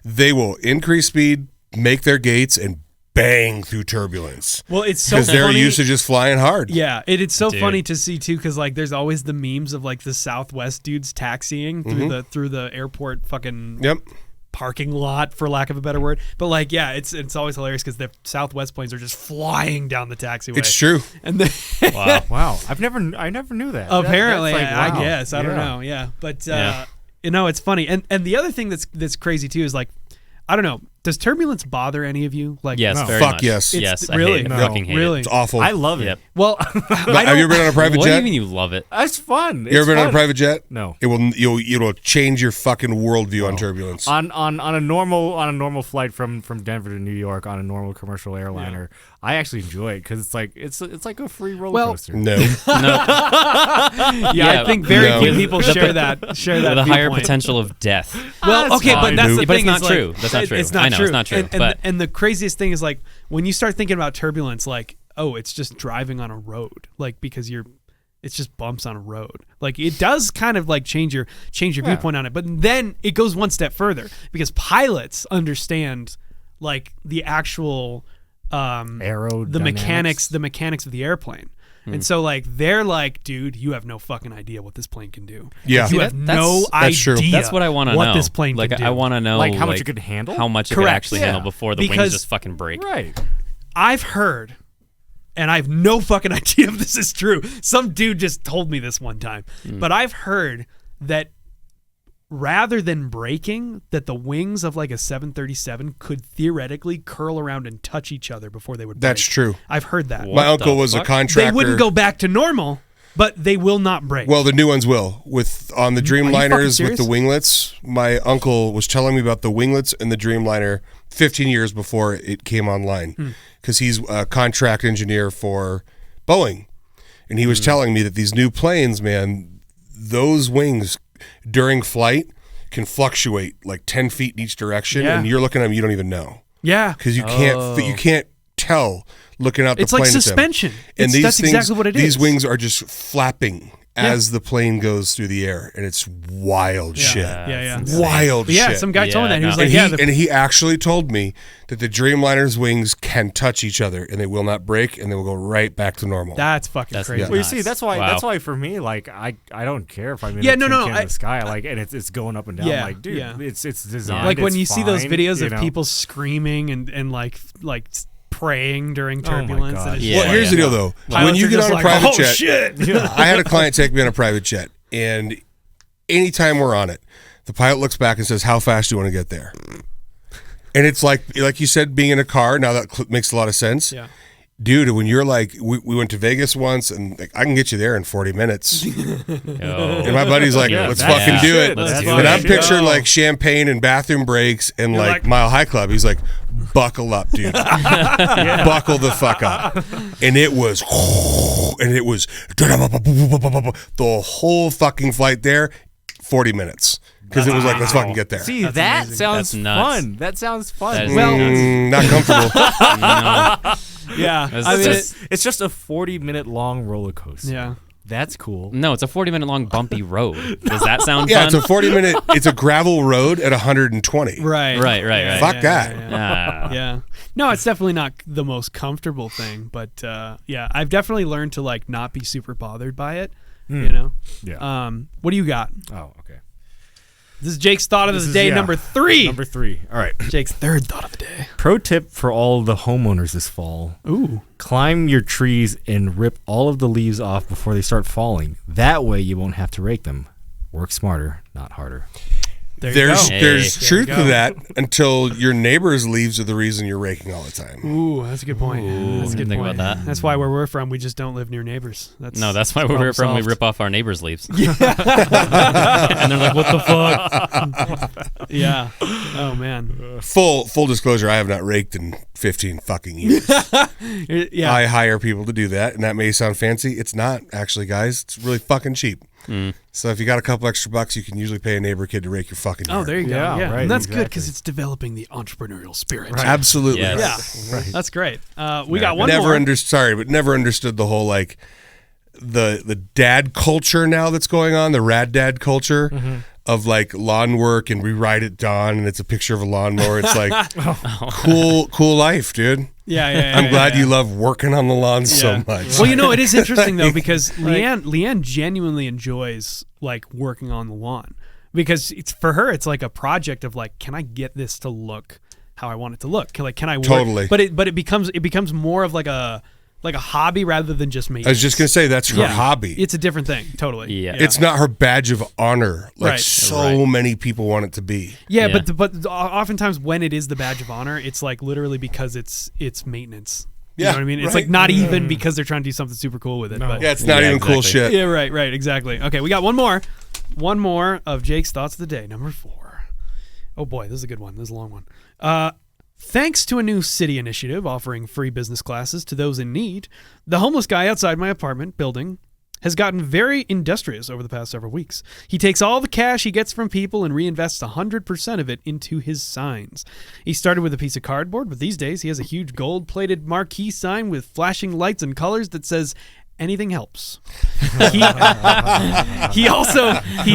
They will increase speed, make their gates, and bang through turbulence. Well, it's so because they're funny. used to just flying hard. Yeah, it's so Dude. funny to see too, because like there's always the memes of like the Southwest dudes taxiing through the airport fucking parking lot, for lack of a better word. But like, yeah, it's always hilarious because the Southwest planes are just flying down the taxiway. It's true. And then Wow. I never knew that. apparently, That's like, wow. I guess I don't know. Yeah, but you know, it's funny. And the other thing that's crazy too is like, I don't know. Does turbulence bother any of you? Like, Yes, No. very Fuck much. yes. Yes, really? I hate it. No. I fucking hate Really? It's awful. I love it. Yep. well, Have you ever been on a private What do jet? you mean you love it? It's fun. You ever been on a private jet? No. It'll change your fucking worldview on turbulence. On a normal flight from Denver to New York on a normal commercial airliner, I actually enjoy it because it's like a free roller coaster. No. I think very No. few people share that. With a higher viewpoint. potential of death. Well, okay, but fine. that's the But it's thing. not is, like, true. That's not true. It's not I know, true. it's not true, And but- the craziest thing is like when you start thinking about turbulence, like, oh, it's just driving on a road, like because it's just bumps on a road. Like it does kind of like change your viewpoint on it. But then it goes one step further because pilots understand like the actual the mechanics of the airplane. And so like they're like, dude, you have no fucking idea what this plane can do. Yeah. You have no that's true. idea. That's what I want to know. What this plane like can do. I want to know Like how much it could handle? How much it could Correct. actually handle before the wings just fucking break. Right. I've heard, and I have no fucking idea if this is true. Some dude just told me this one time. But I've heard that rather than breaking, that the wings of like a 737 could theoretically curl around and touch each other before they would break. That's true. I've heard that. My uncle was a contractor. They wouldn't go back to normal, but they will not break. Well, the new ones will. On the Dreamliners with the winglets, my uncle was telling me about the winglets and the Dreamliner 15 years before it came online, because he's a contract engineer for Boeing. And he was telling me that these new planes, man, those wings during flight can fluctuate like 10 feet in each direction, and you're looking at them, you don't even know. Yeah. Because you can't tell looking out the it's plane. It's like suspension. And that's exactly what it is. These wings are just flapping as the plane goes through the air, and it's wild shit. Yeah. Wild shit. Yeah, some guy told me that. He was like, and he actually told me that the Dreamliner's wings can touch each other, and they will not break, and they will go right back to normal. That's fucking crazy. Yeah. Well, you see, that's why for me, like I don't care if I'm in in the sky, like, and it's going up and down. Like, dude, it's designed. Like when you fine, see those videos of know? people screaming and like praying during turbulence. God. Well, here's the deal though. When you get on a private jet, I had a client take me on a private jet, and anytime we're on it, the pilot looks back and says, "How fast do you want to get there?" And it's like you said, being in a car. Now that makes a lot of sense. Yeah. Dude, when you're like, we went to Vegas once, and like, I can get you there in 40 minutes. And my buddy's like, let's fucking do it. And I'm picturing like champagne and bathroom breaks and like Mile High Club. He's like, buckle up, dude. Buckle the fuck up. And it was the whole fucking flight there, 40 minutes. Because it was like, let's fucking get there. See, that sounds fun. That sounds fun. Not comfortable. No. Yeah. It's just a 40-minute long roller coaster. Yeah. That's cool. No, it's a 40-minute long bumpy road. Does that sound fun? Yeah, it's a 40-minute, it's a gravel road at 120. Right. Fuck that. Yeah. No, it's definitely not the most comfortable thing, but I've definitely learned to like not be super bothered by it, you know? Yeah. What do you got? Oh, okay. This is Jake's thought of the day, number 3. Number 3. All right. Jake's third thought of the day. Pro tip for all the homeowners this fall. Ooh. Climb your trees and rip all of the leaves off before they start falling. That way you won't have to rake them. Work smarter, not harder. There's truth to that until your neighbor's leaves are the reason you're raking all the time. Ooh, that's a good point. That's a good think point. about that. That's why where we're from, we just don't live near neighbors. That's why where we're from, we rip off our neighbors' leaves. And they're like, what the fuck? Yeah. Oh, man. Full disclosure, I have not raked in 15 fucking years. Yeah. I hire people to do that, and that may sound fancy. It's not, actually, guys. It's really fucking cheap. So if you got a couple extra bucks, you can usually pay a neighbor kid to rake your fucking yard. Oh, there you go. Yeah, right, and that's good because it's developing the entrepreneurial spirit. Right. Absolutely. Yes. Yeah. Right. That's great. We got one never more. Never understood the whole like the dad culture now that's going on, the rad dad culture of like lawn work and we ride at dawn and it's a picture of a lawnmower. It's like cool life, dude. Yeah. I'm glad you love working on the lawn so much. Well, you know, it is interesting though because Leanne genuinely enjoys like working on the lawn because it's for her. It's like a project of like, can I get this to look how I want it to look? Can I work? Totally. But it becomes more of like a hobby rather than just maintenance. I was just gonna say that's her hobby. It's a different thing, totally. Yeah. It's not her badge of honor like many people want it to be. Yeah, but oftentimes when it is the badge of honor, it's like literally because it's maintenance. You know what I mean? It's like not even because they're trying to do something super cool with it. No. But Yeah, it's not even cool shit. yeah, right, exactly. Okay, we got one more of Jake's thoughts of the day, number 4. Oh boy, this is a good one. This is a long one. Thanks to a new city initiative offering free business classes to those in need, the homeless guy outside my apartment building has gotten very industrious over the past several weeks. He takes all the cash he gets from people and reinvests 100% of it into his signs. He started with a piece of cardboard, but these days he has a huge gold-plated marquee sign with flashing lights and colors that says, anything helps. He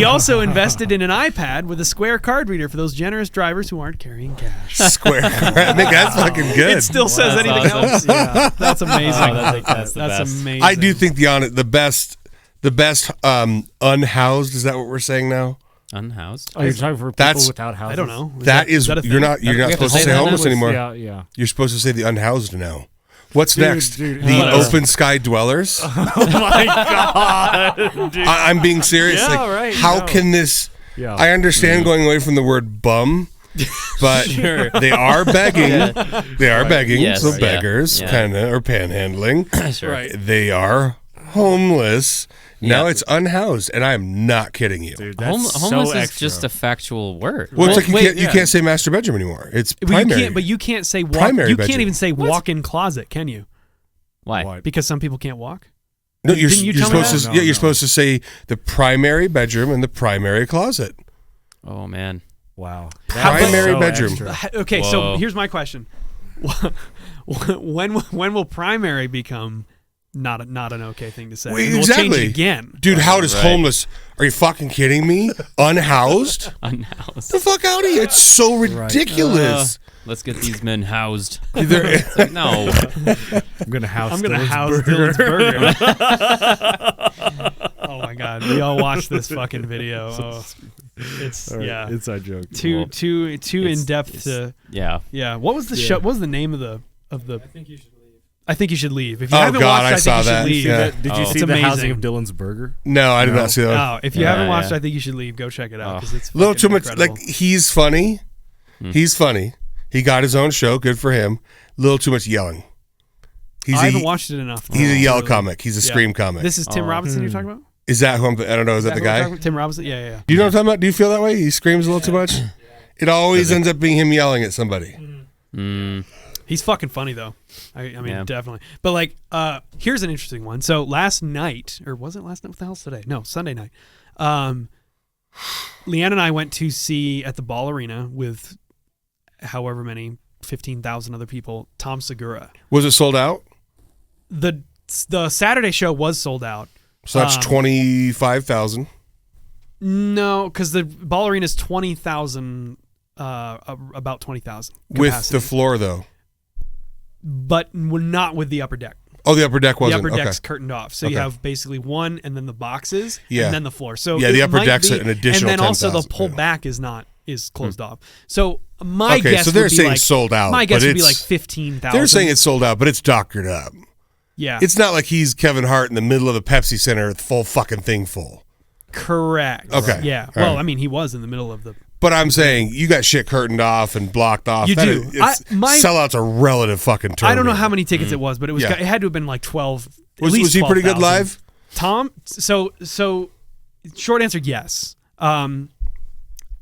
also invested in an iPad with a Square card reader for those generous drivers who aren't carrying cash. Square card. I think that's fucking good. It still says anything helps. Yeah, that's amazing. That's amazing. I do think the best unhoused, is that what we're saying now? Unhoused? Oh, you're talking for people without houses? I don't know. You're not supposed to say homeless anymore. Yeah. You're supposed to say the unhoused now. What's next? Dude, the open sky dwellers? Oh my God, dude. I'm being serious. Yeah, like, right, how can this? Yeah. I understand going away from the word bum, but they are begging. They are begging. Yes, so beggars kind of are panhandling. Sure. Right. They are homeless. Now it's unhoused, and I am not kidding you. Dude, that's homeless so is extra. just a factual word. Well, it's like you can't say master bedroom anymore. It's primary. But you can't say walk. Primary You bedroom. can't even say walk-in closet, can you? Why? Because some people can't walk. No, you're Didn't you tell me supposed that? to. You're supposed to say the primary bedroom and the primary closet. Oh, man. Wow. Primary bedroom. Extra. Okay, so Whoa. here's my question: when will primary become not an okay thing to say? Wait, And we'll exactly. change it again. Dude, how does Right. homeless? Are you fucking kidding me? Unhoused? Unhoused. The fuck out of here! It's so ridiculous. Let's get these men housed. They're- It's like, no. I'm gonna house house Dylan's Dylan's burger. Oh my God, we all watched this fucking video. Oh, it's yeah, Inside joke. too in depth to Yeah. What was the show? What was the name of the? I think you should leave. If you Oh, haven't God, watched, I I saw think you that. should leave. Yeah. Did you see It's the amazing. housing of Dylan's burger? no, I did not see that. No, if you Yeah, haven't watched, yeah. I think you should leave. Go check it out because it's A little too fucking much. incredible. Like he's funny. He's funny. He got his own show. Good for him. A little too much yelling. I haven't watched it enough. He's a yell Really. comic. He's a scream comic. This is Tim Robinson you're talking about? Is that who I don't know. Is that the who we're guy? talking about? Tim Robinson? Yeah. Do you know what I'm talking about? Do you feel that way? He screams a little too much? It always ends up being him yelling at somebody. He's fucking funny though. I mean, Yeah. definitely. But like, here's an interesting one. So last night, or was it last night? What the hell's today? No, Sunday night. Leanne and I went to see at the Ball Arena with however many 15,000 other people. Tom Segura. Was it sold out? The Saturday show was sold out. So that's 25,000. No, because the Ball Arena is 20,000. About 20,000 With the floor though. but not with the upper deck. Oh, the upper deck wasn't. The upper deck's okay. curtained off, so you Okay. have basically one, and then the boxes, Yeah. and then the floor. So Yeah, the it upper might deck's be, an additional and then also the 10,000, pull yeah. back is closed off. So my Okay, guess so they're would be saying like, sold out, My guess but would be it's- like 15,000. They're saying it's sold out, but it's doctored up. yeah, It's not like he's Kevin Hart in the middle of the Pepsi Center with the full fucking thing full. correct. Okay. Yeah. All Well, right. I mean, he was in the middle of the. But I'm saying you got shit curtained off and blocked off. You That do. is- sellout's a relative fucking term. I don't know here. how many tickets it was, but it was. Yeah. It had to have been like 12. at Was least he pretty good 12,000. live? Tom, so short answer, yes. I'm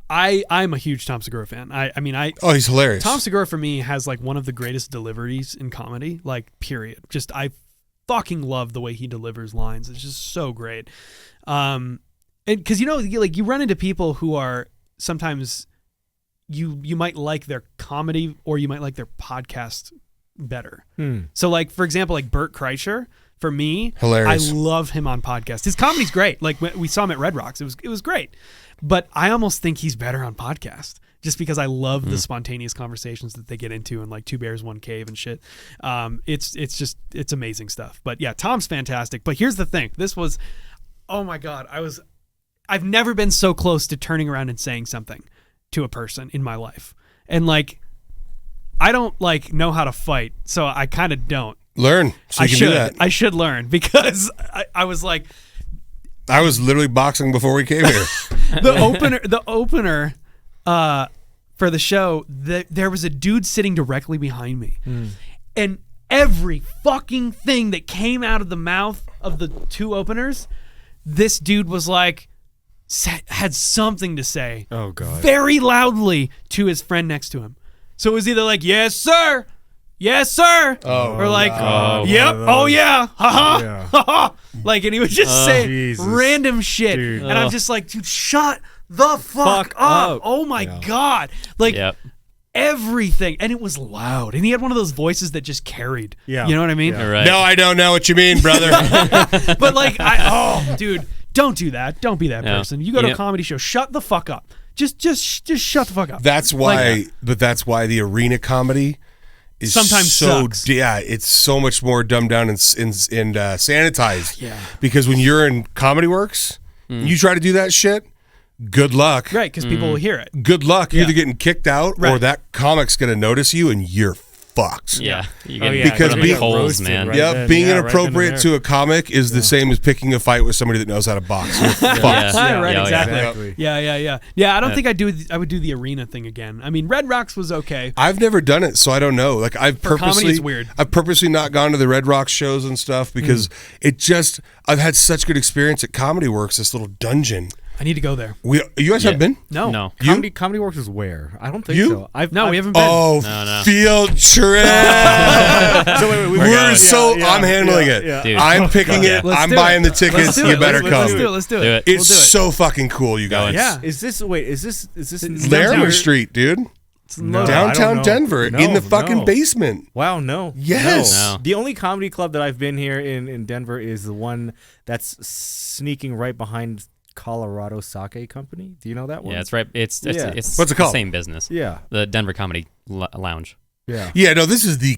a huge Tom Segura fan. I mean, Oh, he's hilarious. Tom Segura for me has like one of the greatest deliveries in comedy, like period. Just I fucking love the way he delivers lines. It's just so great. And because you run into people who are sometimes you might like their comedy or you might like their podcast better. So like for example, like Bert Kreischer. For me, Hilarious. I love him on podcast. His comedy's great. Like we saw him at Red Rocks. It was great. But I almost think he's better on podcast just because I love the spontaneous conversations that they get into and like Two Bears, One Cave and shit. It's amazing stuff. But yeah, Tom's fantastic. But here's the thing. This was, oh my God, I've never been so close to turning around and saying something to a person in my life. And like, I don't like know how to fight, so I kind of don't. Learn so you can do that. I should learn because I was like, I was literally boxing before we came here. the opener for the show, there was a dude sitting directly behind me, and every fucking thing that came out of the mouth of the two openers, this dude was like had something to say. Oh God! Very loudly to his friend next to him. So it was either like, "Yes, sir." Yes, sir. Or like, yep. Oh, yeah. Ha-ha. Yeah. Ha-ha. Like, and he would just say Jesus. random shit. Dude. And I'm just like, dude, shut the fuck up. Oh, my God. Like, Yep. everything, and it was loud, and he had one of those voices that just carried. Yeah. You know what I mean? Yeah, right. No, I don't know what you mean, brother. But like, dude, don't do that. Don't be that person. You go to a comedy show, shut the fuck up. Just shut the fuck up. That's why, that's why the arena comedy is sometimes sucks. It's so much more dumbed down and sanitized. Yeah. Because when you're in Comedy Works, you try to do that shit. Good luck. Right, because people will hear it. Good luck. You're either getting kicked out or Right. that comic's gonna notice you and you're fucked. Yeah. You Oh, get yeah, because put on being the coals, roasted, man. right? Yeah, then, being yeah, right inappropriate then to a comic is the same as picking a fight with somebody that knows how to box. You're fucked. Right, Yeah, exactly. Yeah, I don't think I would do the arena thing again. I mean, Red Rocks was okay. I've never done it, so I don't know. Like I've comedy, it's weird. I've purposely not gone to the Red Rocks shows and stuff because I've had such good experience at Comedy Works, this little dungeon. I need to go there. You guys haven't been? No. Comedy Works is where? I don't think You? so. We haven't been. Oh, No. field trip. So wait, I'm handling it. Dude. I'm picking it. Let's I'm do buying it. the tickets. Let's do You it. better come. Let's do it. Do it. It's We'll do it. so fucking cool, you guys. Yeah. Is this in Larimer Street, dude. No, I don't Downtown know. Denver, No, in the fucking no. basement. Wow, no. Yes. No. The only comedy club that I've been here in Denver is the one that's sneaking right behind Colorado Sake Company. Do you know that one? Yeah, it's right. It's Yeah. What's it called? The same business. Yeah. The Denver Comedy Lounge. Yeah. Yeah, no, this is the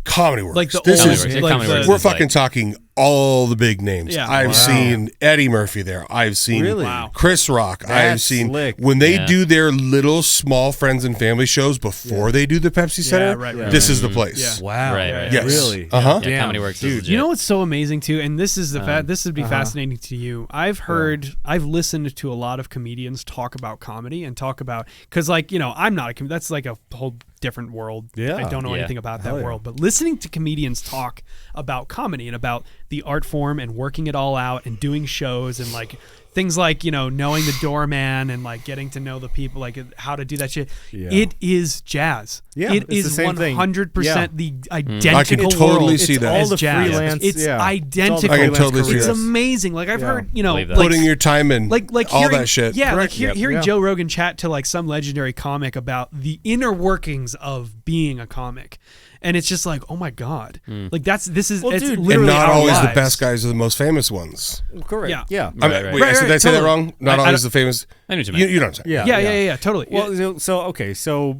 Comedy Works. Like the this old- is Comedy Works. like Comedy the- Works we're is like- fucking talking all the big names. Yeah. I've Wow. seen Eddie Murphy there. I've seen Really? Wow. Chris Rock. I've That's seen slick. when they Yeah. do their little small friends and family shows before they do the Pepsi Center. right, This is the place. Yeah. Wow. Right, right. Yes. Really? Uh-huh. Yeah, Damn. Comedy Works Dude, is legit. You know what's so amazing too, and this is this would be fascinating to you. I've listened to a lot of comedians talk about comedy and talk about because I'm not a comedian. That's like a whole different world. Yeah. I don't know Yeah. anything about Hell that yeah. world, but listening to comedians talk about comedy and about the art form and working it all out and doing shows and like things like knowing the doorman and like getting to know the people, like how to do that shit. Yeah. It is jazz. Yeah, it it's the is same thing. 100% the identical I can totally world. see It's that. all All the jazz. freelance, It's yeah. identical. I can totally see It's that. amazing. Like I've Yeah. heard, Believe that. Putting your time in, like all hearing, that shit. Yeah, Correct. like hearing Yeah. Joe Rogan chat to like some legendary comic about the inner workings of being a comic. And it's just like, oh my God. Like it's Well, it's dude, and literally and not our always lives. the best guys are the most famous ones. Correct. Yeah. Yeah. Right. Wait, did I say that totally. wrong? Not I always the famous. I know what you meant. You know what I'm saying? Yeah, totally. Well, so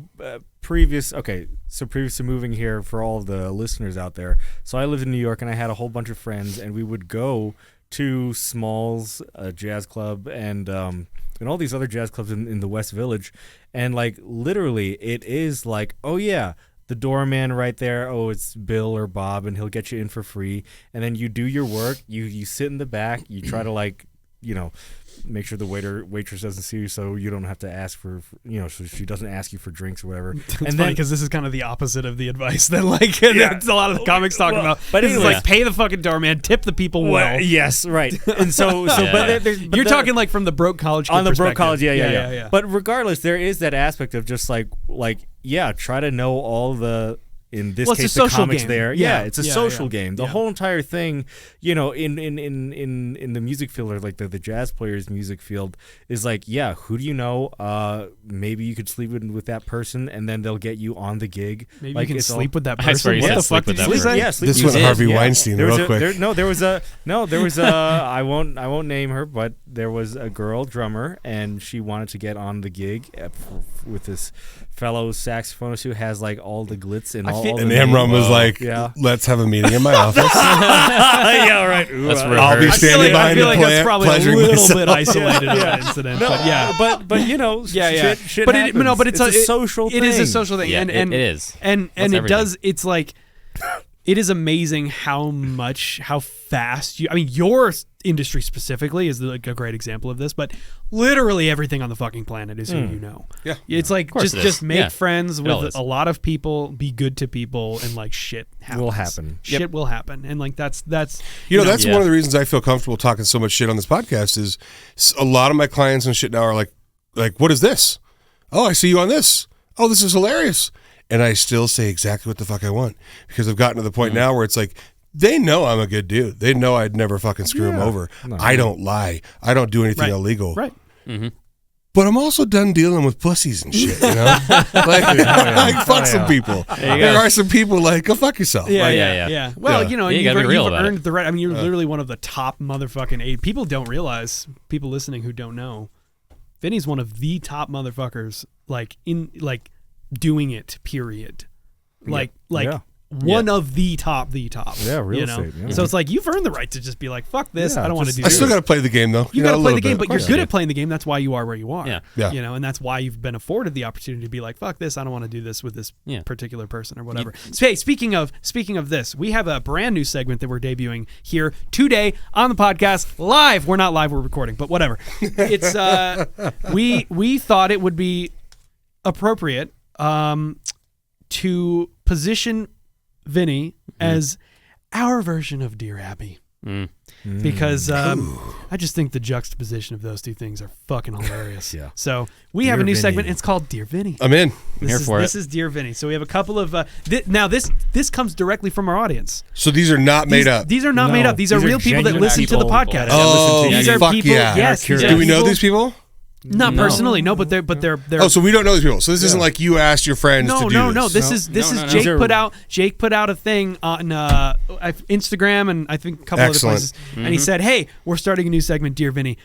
previous to moving here, for all the listeners out there, so I lived in New York and I had a whole bunch of friends, and we would go to Smalls Jazz Club and all these other jazz clubs in the West Village, and like literally it is like, oh yeah, the doorman right there, oh it's Bill or Bob, and he'll get you in for free, and then you do your work, you sit in the back, you try to like make sure the waitress doesn't see you, so you don't have to ask for so she doesn't ask you for drinks or whatever. It's and funny then because this is kind of the opposite of the advice that it's a lot of the comics talking about. but This is anyway. like pay the fucking doorman, tip the people well. yes, right. And so Yeah. but You're talking like from the broke college kid on the broke perspective. college, yeah. yeah. But regardless, there is that aspect of just like try to know all the, in this Well, it's case, a the social comics game. there. Yeah. Yeah, it's a Yeah, social yeah. game. The Yeah. whole entire thing, in the music field, or like the jazz players' music field, is like, yeah, who do you know? Maybe you could sleep with that person, and then they'll get you on the gig. Maybe like, you can it's all- sleep with that I swear person. you What said the sleep fuck with did that you person. say? Yeah, sleep- This you was did, Harvey yeah. Weinstein, There was real a- quick. there was a I won't name her, but there was a girl drummer, and she wanted to get on the gig with this fellow saxophonist who has like all the glitz and all. And the Amram was like, Yeah. let's have a meeting in my office. yeah, right. Ooh, Let's I'll be rehearse. standing I behind feel the like plant, that's probably a pleasuring little myself. bit isolated of an incident, but yeah. but Yeah. shit but happens. but it's a social thing. It is a social thing. Yeah, and it is. And That's it does. everything. It's like it is amazing how fast you. I mean, your industry specifically is like a great example of this, but literally everything on the fucking planet is who you know. Yeah. It's like course it is. just make Yeah. friends It all with is. a lot of people, be good to people, and like shit happens. Will happen. Shit will happen, and like that's That's Yeah. one of the reasons I feel comfortable talking so much shit on this podcast is a lot of my clients and shit now are like, what is this? Oh, I see you on this. Oh, this is hilarious. And I still say exactly what the fuck I want because I've gotten to the point now where it's like, they know I'm a good dude. They know I'd never fucking screw them over. No. I don't lie. I don't do anything Right. illegal. right. but I'm also done dealing with pussies and shit, you know? Like, fuck some people. There are some people like, go fuck yourself. Yeah. Well, you know, you you've gotta be real about earned the right. I mean, you're literally one of the top motherfucking 8. People don't realize, people listening who don't know, Vinny's one of the top motherfuckers, like, doing it, period. One of the top. Yeah, real estate. Yeah. So it's like, you've earned the right to just be like, fuck this, I don't want to do this. I still got to play the game, though. You got to play the game, but you're good at playing the game. That's why you are where you are. Yeah. You know, and that's why you've been afforded the opportunity to be like, fuck this, I don't want to do this with this particular person or whatever. Hey, speaking of this, we have a brand new segment that we're debuting here today on the podcast, live. We're not live, we're recording, but whatever. It's we thought it would be appropriate to position Vinny as our version of Dear Abby. Because I just think the juxtaposition of those two things are fucking hilarious. So we have a new segment. It's called Dear Vinny. I'm in. This is Dear Vinny. So we have a couple of now this comes directly from our audience. So these are not made up. These are not made up. These are real people that listen to the podcast. Oh, these are fuck people. yeah. Yes. Do we know these people? Not personally, no, but they're. Oh, so we don't know these people. So this isn't like you asked your friends to do this. No. This is Jake put out a thing on Instagram and I think a couple other places, and he said, "Hey, we're starting a new segment, Dear Vinny.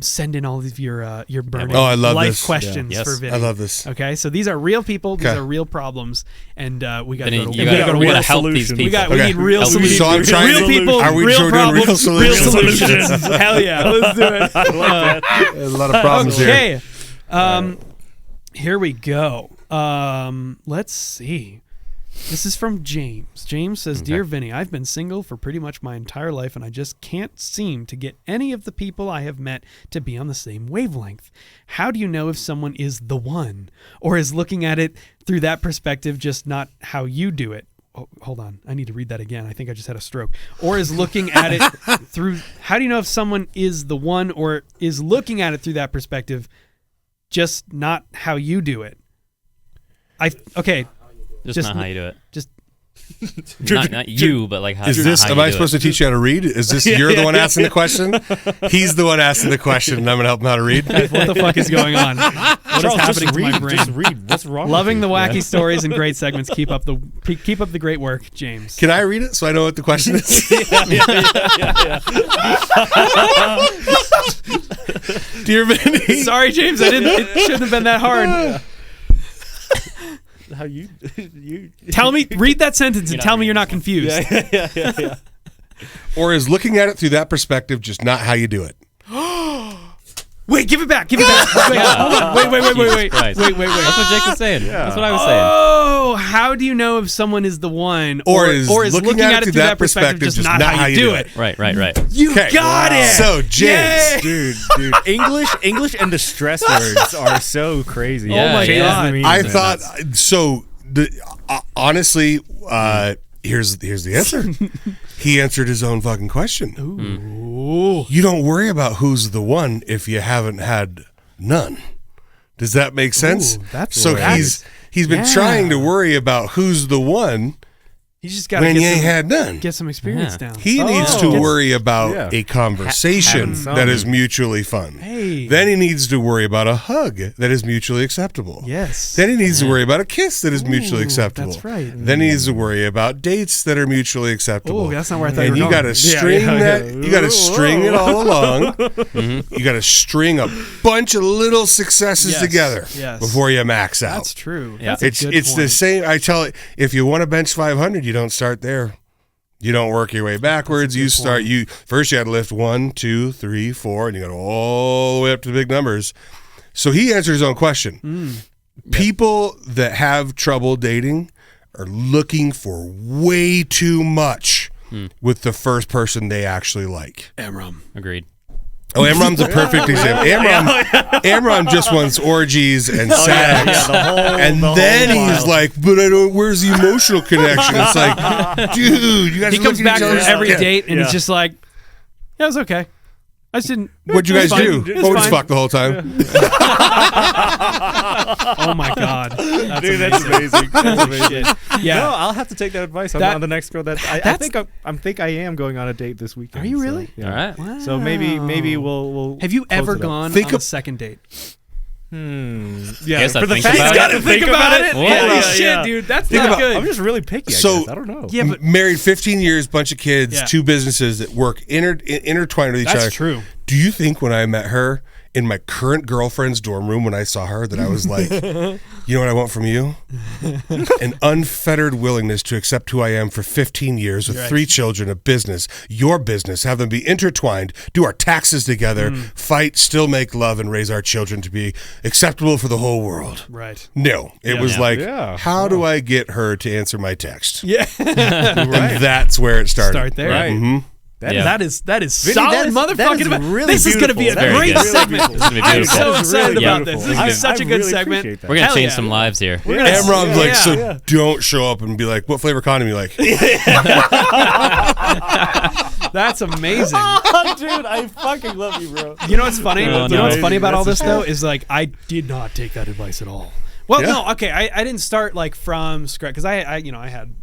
Send in all of your burning life questions for Vinny." I love this. Okay, so these are real people. These are real problems, and we got to help these people. We need real solutions. So I'm trying real people. Are we real problems, real solutions? Real solutions. Hell yeah, let's do it. I like that. A lot of problems here. Okay, here we go. Let's see. This is from James. James says, Dear Vinny, I've been single for pretty much my entire life, and I just can't seem to get any of the people I have met to be on the same wavelength. How do you know if someone is the one, or is looking at it through that perspective, just not how you do it? Oh, hold on. I need to read that again. I think I just had a stroke. Or is looking at it through... How do you know if someone is the one, or is looking at it through that perspective, just not how you do it? Just not how you do it. Just not you, but like how. Is this? Am I supposed to teach you how to read? Is this? You're the one asking the question. He's the one asking the question, and I'm gonna help him how to read. What the fuck is going on? What is happening to my brain? Just read. What's wrong? Loving the wacky stories and great segments. Keep up the great work, James. Can I read it so I know what the question is? Dear Vinny. Sorry, James. It shouldn't have been that hard. How you tell me, read that sentence and tell me you're not confused. Yeah. Or is looking at it through that perspective just not how you do it? Wait, give it back. Wait, hold on. Wait. That's what Jake was saying. Yeah. That's what I was saying. Oh, how do you know if someone is the one, or is looking at it through that perspective just not how you do it? Right. You got it. So, James, dude, English and the stress words are so crazy. Yeah. Oh my God. I thought so. Honestly, here's the answer. He answered his own fucking question. Ooh. You don't worry about who's the one if you haven't had none. Does that make sense? Ooh, that's so he's been trying to worry about who's the one. He's just got when you ain't had none. Get some experience down. He needs to worry about a conversation that is mutually fun. Hey. Then he needs to worry about a hug that is mutually acceptable. Yes. Then he needs to worry about a kiss that is mutually acceptable. That's right. Then he needs to worry about dates that are mutually acceptable. Oh, that's not where I thought you were going. And you got to string that. You got to string it all along. You got to string a bunch of little successes together before you max out. That's true. Yeah. It's the same. I tell it, if you want to bench 500, you don't start there. You don't work your way backwards. You start. First you got to lift 1, 2, 3, 4, and you got to go all the way up to the big numbers. So he answered his own question. People that have trouble dating are looking for way too much with the first person they actually like. Amram. Agreed. Oh, Amram's a perfect example. Amram just wants orgies and sex, and then he's like, "But I don't. Where's the emotional connection?" It's like, dude, you guys. He comes back from every date, and he's just like, "Yeah, it was okay." I just didn't. What'd you guys do? It's What was fine. fuck the whole time? Oh my god, That's amazing. That's amazing. Yeah. No, I'll have to take that advice. I'm on the next girl. I think I am going on a date this weekend. Are you so, really? yeah. All right. Wow. So maybe we'll. Have you close ever it up. gone Think on a of- second date? Yeah, Guess I for the think fact about he's it. got to think about it. Holy shit, dude, that's Think not about- good. I'm just really picky. I So- guess. I don't know. Yeah, but Married 15 years, bunch of kids, Yeah. 2 businesses that work intertwined with each that's other. true. Do you think when I met her in my current girlfriend's dorm room when I saw her that I was like, you know what I want from you? An unfettered willingness to accept who I am for 15 years with 3 children, a business, your business, have them be intertwined, do our taxes together, fight, still make love, and raise our children to be acceptable for the whole world. Right. No, it was Yeah. like, Yeah. how do I get her to answer my text? Yeah. And that's where it started. Start there. Right. Mhm. Yeah. That is Vinny, solid that is motherfucking. really this is going to be a beautiful. Very great good. segment. This is gonna be I'm beautiful. so That is excited really about beautiful. this. This is such a good really segment. appreciate that. We're gonna Hell change yeah. some lives here. We're gonna Amron's like, yeah. so don't show up and be like, what flavor condom you like? That's amazing. Dude, I fucking love you, bro. You know what's funny? Oh, You know what's no. funny about all That's this though is like I did not take that advice at all. Well, Yeah. no, okay, I didn't start like from scratch because I had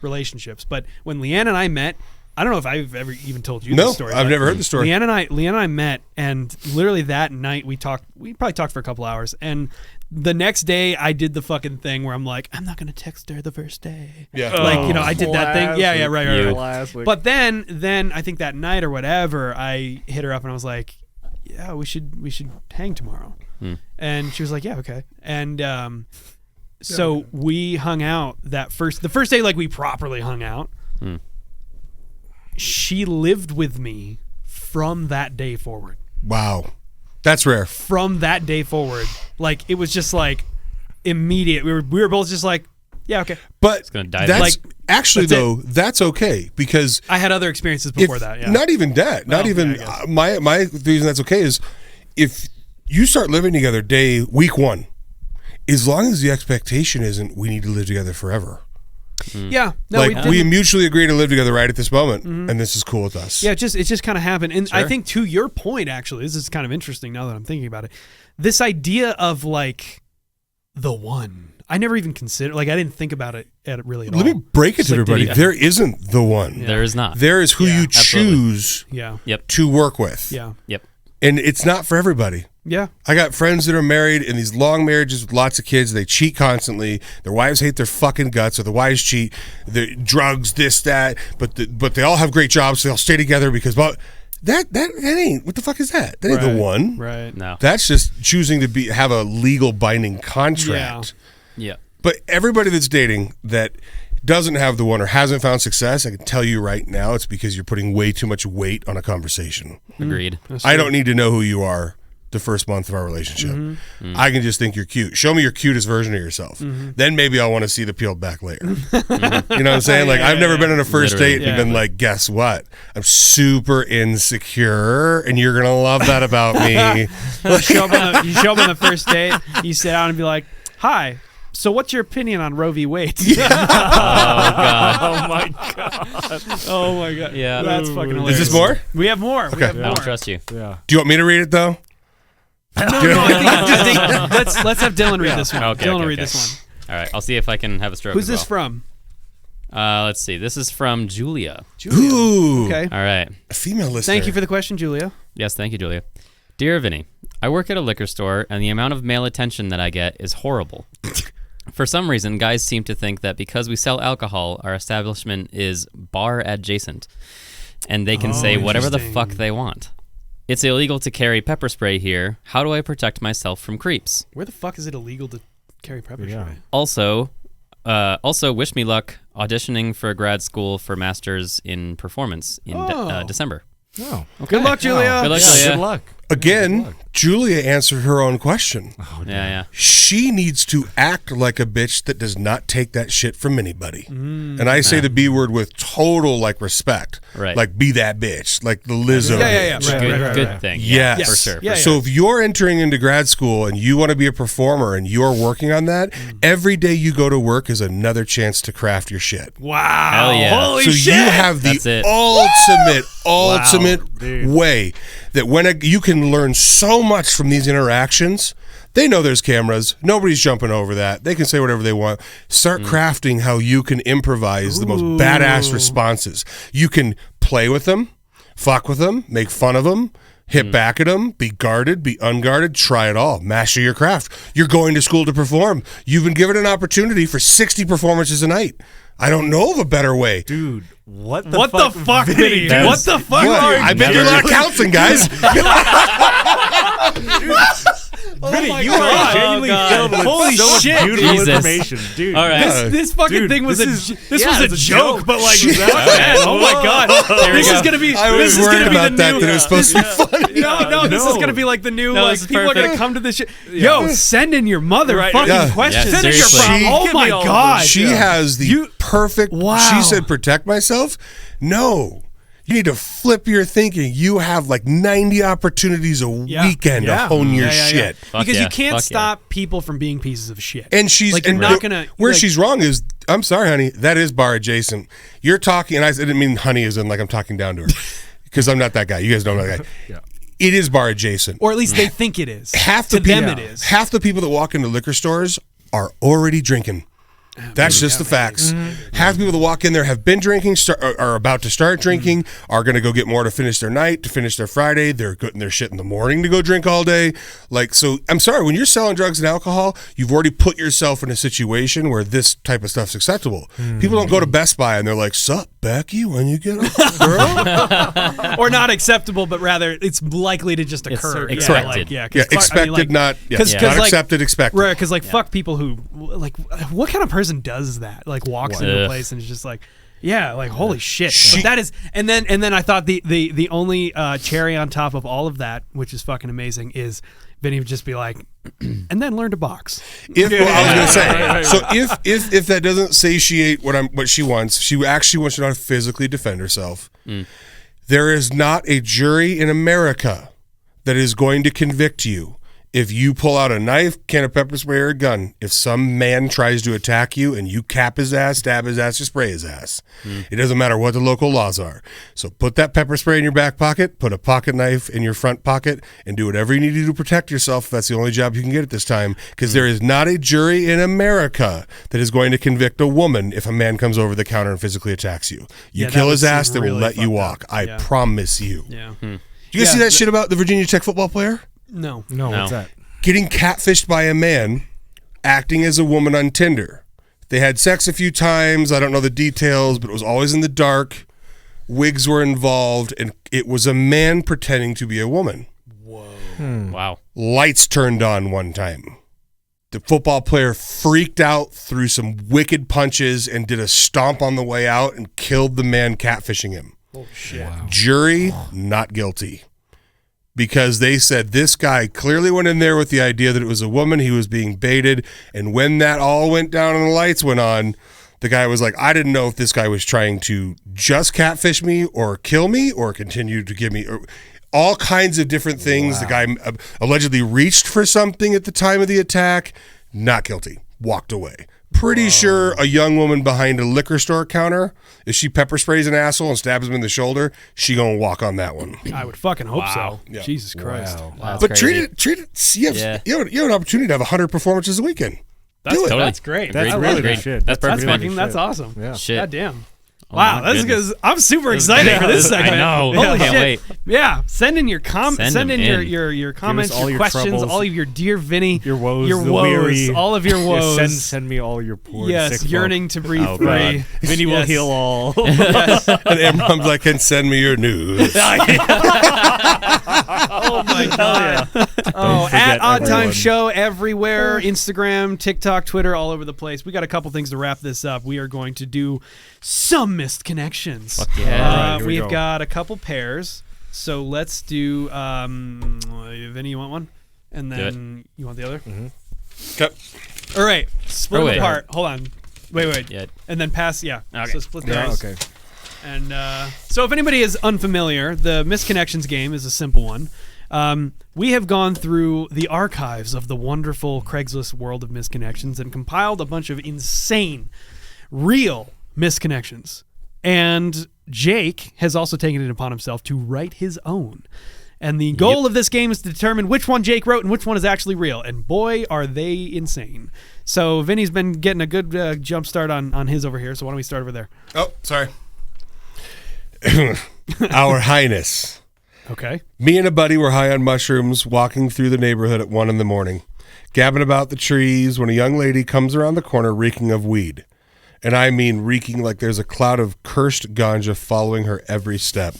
relationships, but when Leanne and I met, I don't know if I've ever even told you No, this story. I've but never heard the story. Leanne and I met, and literally that night we probably talked for a couple hours, and the next day I did the fucking thing where I'm like, I'm not gonna text her the first day. Yeah. Like, you know, I did that thing. Yeah, right. Classic. But then I think that night or whatever, I hit her up and I was like, yeah, we should hang tomorrow. And she was like, yeah, okay. And so we hung out the first day, like we properly hung out. She lived with me from that day forward. Wow. That's rare. From that day forward, like it was just like immediate. We were both just like, yeah, okay. But gonna dive that's in. actually, That's though, that's okay because I had other experiences before that. Yeah. not even that. Not Well, even yeah, I guess. my the reason that's okay is if you start living together week 1, as long as the expectation isn't we need to live together forever. Yeah. No, Like we didn't. we mutually agree to live together right at this moment, and this is cool with us. Yeah, it just kind of happened. And I Sure. think to your point, actually, this is kind of interesting now that I'm thinking about it. This idea of like the one, I never even considered, like I didn't think about it really at all. Let me break it It's to like, everybody. did he- There isn't the one. There is not. There is who Yeah, you absolutely. choose Yeah. Yep. to work with. Yeah. Yep. And it's not for everybody. Yeah. I got friends that are married in these long marriages with lots of kids. They cheat constantly. Their wives hate their fucking guts, or the wives cheat. The drugs, this, that. But they all have great jobs, so they'll stay together because that ain't, what the fuck is that? That ain't the one. Right. No. That's just choosing to have a legal binding contract. Yeah. But everybody that's dating that doesn't have the one or hasn't found success, I can tell you right now, it's because you're putting way too much weight on a conversation. Agreed. I don't need to know who you are the first month of our relationship. I can just think you're cute. Show me your cutest version of yourself. Then maybe I'll want to see the peeled back later. You know what I'm saying? Like I've never been on a first Literally. date and been like, guess what? I'm super insecure and you're going to love that about me. You show up on the first date, you sit down and be like, hi. So what's your opinion on Roe v. Wade? Oh God. Oh my god. Oh my God. Yeah. That's fucking hilarious. Is this more? We have more. We have I more. don't trust you. Yeah. Do you want me to read it though? No, I think let's have Dylan read this one. Okay, Dylan okay, read okay. this one. All right. I'll see if I can have a stroke. Who's as this well. from? Let's see. This is from Julia. Ooh. Okay. All right. A female listener. Thank you for the question, Julia. Yes, thank you, Julia. Dear Vinny, I work at a liquor store, and the amount of male attention that I get is horrible. For some reason, guys seem to think that because we sell alcohol, our establishment is bar adjacent, and they can say whatever the fuck they want. It's illegal to carry pepper spray here. How do I protect myself from creeps? Where the fuck is it illegal to carry pepper spray? Also, wish me luck auditioning for grad school for masters in performance in December. Oh. Good luck, Julia. Good luck, Yeah, Julia. good luck. Again, Julia answered her own question. Yeah. She needs to act like a bitch that does not take that shit from anybody. And I say the B word with total like respect. Right. Like be that bitch. Like the Lizzo. Yeah. bitch. Right. Good thing. Yes. Yeah, for sure. Yeah, So if you're entering into grad school and you want to be a performer and you're working on that, every day you go to work is another chance to craft your shit. Wow. Hell yeah. Holy So shit. you have That's the it. ultimate way that when you can learn so much from these interactions. They know there's cameras. Nobody's jumping over that. They can say whatever they want. Start crafting how you can improvise the most badass responses. You can play with them, fuck with them, make fun of them, hit back at them, be guarded, be unguarded, try it all. Master your craft. You're going to school to perform. You've been given an opportunity for 60 performances a I don't know of a better way. Dude, what the fuck, Vinny? What the fuck? I've been doing a lot of counseling, guys. Vinny, you are genuinely filled with so much beautiful information, dude. All right. This fucking thing was this was a joke, but like, oh my god, this is gonna be. I was worried about that it was supposed to be funny. No, this is gonna be like the new like people are gonna come to this shit. Yo, send in your motherfucking questions. Send in your problem. Oh my god, she has the perfect. Wow. She said, "Protect myself." No. You need to flip your thinking. You have like 90 opportunities a weekend to hone your shit. Because you can't stop people from being pieces of shit. And she's like, you're not gonna. Where she's wrong is, I'm sorry, honey, that is bar adjacent. You're talking, and I didn't mean honey as in like I'm talking down to her, because I'm not that guy. You guys don't know that guy. It is bar adjacent, or at least they think it is. To them, it is. Half the people that walk into liquor stores are already drinking. That's just the facts. Half the people that walk in there have been drinking, are about to start drinking, are going to go get more to finish their night, to finish their Friday. They're getting their shit in the morning to go drink all day. Like, so I'm sorry, when you're selling drugs and alcohol, you've already put yourself in a situation where this type of stuff's acceptable. People don't go to Best Buy and they're like, sup, Becky, when you get up, girl? Or not acceptable, but rather it's likely to just occur. It's expected. Expected, not accepted, expected. Right, because fuck people who, like, what kind of person does that? Like, walks into a place and is just like, like, holy shit. But that is, and then I thought the only cherry on top of all of that, which is fucking amazing, is Vinny would just be like, and then learn to box. I was gonna say, so if that doesn't satiate what she wants, she actually wants to know how to physically defend herself. There is not a jury in America that is going to convict you if you pull out a knife, can of pepper spray, or a gun. If some man tries to attack you and you cap his ass, stab his ass, or spray his ass, it doesn't matter what the local laws are. So put that pepper spray in your back pocket, put a pocket knife in your front pocket, and do whatever you need to do to protect yourself if that's the only job you can get at this time, because there is not a jury in America that is going to convict a woman if a man comes over the counter and physically attacks you. You kill his ass, they will let you walk. I promise you. Do you guys see that shit about the Virginia Tech football player? No. What's that? Getting catfished by a man acting as a woman on Tinder. They had sex a few times. I don't know the details, but it was always in the dark. Wigs were involved, and it was a man pretending to be a woman. Whoa. Wow. Lights turned on one time. The football player freaked out, threw some wicked punches, and did a stomp on the way out and killed the man catfishing him. Oh, shit. Wow. Jury, not guilty. Because they said this guy clearly went in there with the idea that it was a woman, he was being baited, and when that all went down and the lights went on, the guy was like, I didn't know if this guy was trying to just catfish me or kill me or continue to give me all kinds of different things. The guy allegedly reached for something at the time of the attack, not guilty, walked away. Pretty sure a young woman behind a liquor store counter, if she pepper sprays an asshole and stabs him in the shoulder, she gonna walk on that one. I would fucking hope so. Yeah. Jesus Christ. Wow, but treat it. You have an opportunity to have 100 performances a weekend. Do it. Totally. That's great. That's really great shit. That's perfect. That's awesome. Yeah. Shit. God damn. Oh wow, that's because I'm super excited for this segment. I know. Holy Can't shit. wait. Yeah, send in your comments, Send in your comments, all your your questions, troubles, all of your dear Vinny, your woes, your the woes, weary. all of your woes. Send me all your poor yes, sick yearning folk. to breathe Oh, free. Vinny will heal all. Yes. And Emron's like, and send me your news. Oh my god. Oh, at Odd Time everyone. Show everywhere, Instagram, TikTok, Twitter, all over the place. We got a couple things to wrap this up. We are going to do some missed connections. Fuck yeah. Here we We've go. got a couple pairs. So let's do Vinny, you want one? And then you want the other? Okay. All right. Split them wait. apart. Hold on. Wait. Yeah. And then pass, yeah. Okay. So split the Yeah, dice. okay. And so if anybody is unfamiliar, the Misconnections game is a simple one. We have gone through the archives of the wonderful Craigslist world of misconnections and compiled a bunch of insane, real misconnections. And Jake has also taken it upon himself to write his own. And the goal of this game is to determine which one Jake wrote and which one is actually real. And boy, are they insane. So Vinny's been getting a good jump start on his over here. So why don't we start over there? Oh, sorry. Our Highness. Okay. Me and a buddy were high on mushrooms, walking through the neighborhood at 1 a.m, gabbing about the trees, when a young lady comes around the corner reeking of weed. And I mean reeking like there's a cloud of cursed ganja following her every step.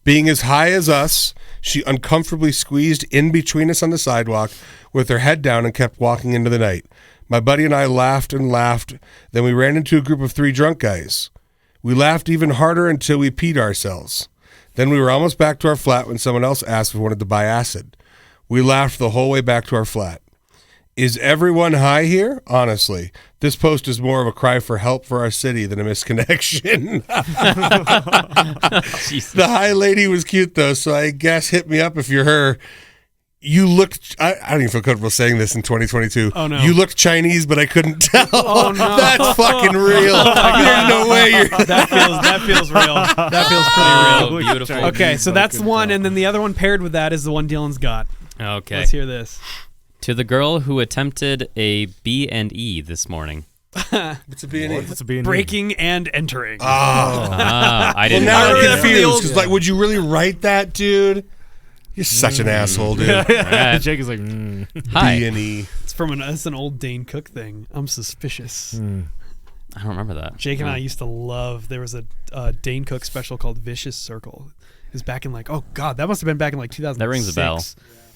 Being as high as us, she uncomfortably squeezed in between us on the sidewalk with her head down and kept walking into the night. My buddy and I laughed and laughed. Then we ran into a group of 3 drunk guys. We laughed even harder until we peed ourselves. Then we were almost back to our flat when someone else asked if we wanted to buy acid. We laughed the whole way back to our flat. Is everyone high here? Honestly, this post is more of a cry for help for our city than a misconnection. The high lady was cute, though, so I guess hit me up if you're her. You looked, I don't even feel comfortable saying this in 2022. Oh, no. You looked Chinese, but I couldn't tell. Oh, no. That's fucking real. There's no way you're... That feels real. That feels pretty real. Beautiful. Okay, so that's one, and then the other one paired with that is the one Dylan's got. Okay. Let's hear this. To the girl who attempted a B&E this morning. What's a B&E? What's a B&E? Breaking and entering. I didn't Now know I'm that. confused, because, like, would you really write that, dude? You're such an asshole, dude. Right. Jake is like, Hi. B&E. It's an old Dane Cook thing. I'm suspicious. I don't remember that. Jake and I used to love, there was a Dane Cook special called Vicious Circle. It was back in like, oh God, that must have been back in like 2006. That rings a bell.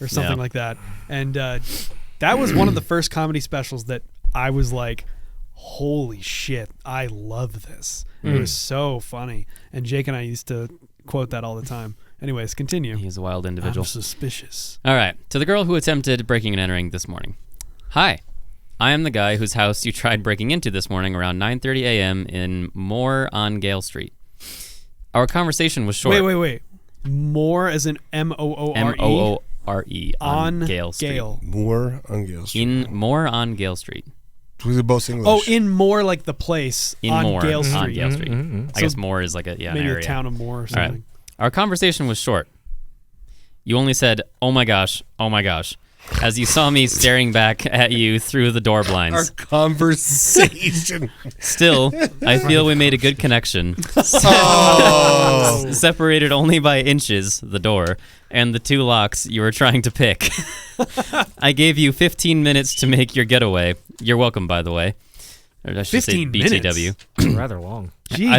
Or something like that. And that was one of the first comedy specials that I was like, holy shit, I love this. It was so funny. And Jake and I used to quote that all the time. Anyways, continue. He's a wild individual. I'm suspicious. All right. To the girl who attempted breaking and entering this morning. Hi. I am the guy whose house you tried breaking into this morning around 9:30 a.m. in Moore on Gale Street. Our conversation was short. Wait. Moore as in Moore? Moore on Gale Street. Gale. Moore on Gale Street. In Moore on Gale Street. Was it both English? Oh, in Moore, like the place In on Moore Gale Street. on Gale Street. I guess Moore is like an Maybe area. a town of Moore or All something. right. Our conversation was short. You only said, oh my gosh, as you saw me staring back at you through the door Our blinds. conversation. Still, I feel we made a good connection. Oh. Separated only by inches, the door, and the 2 locks you were trying to pick. I gave you 15 minutes to make your getaway. You're welcome, by the way. Or I should say 15 minutes? BTW. rather long. Jeez.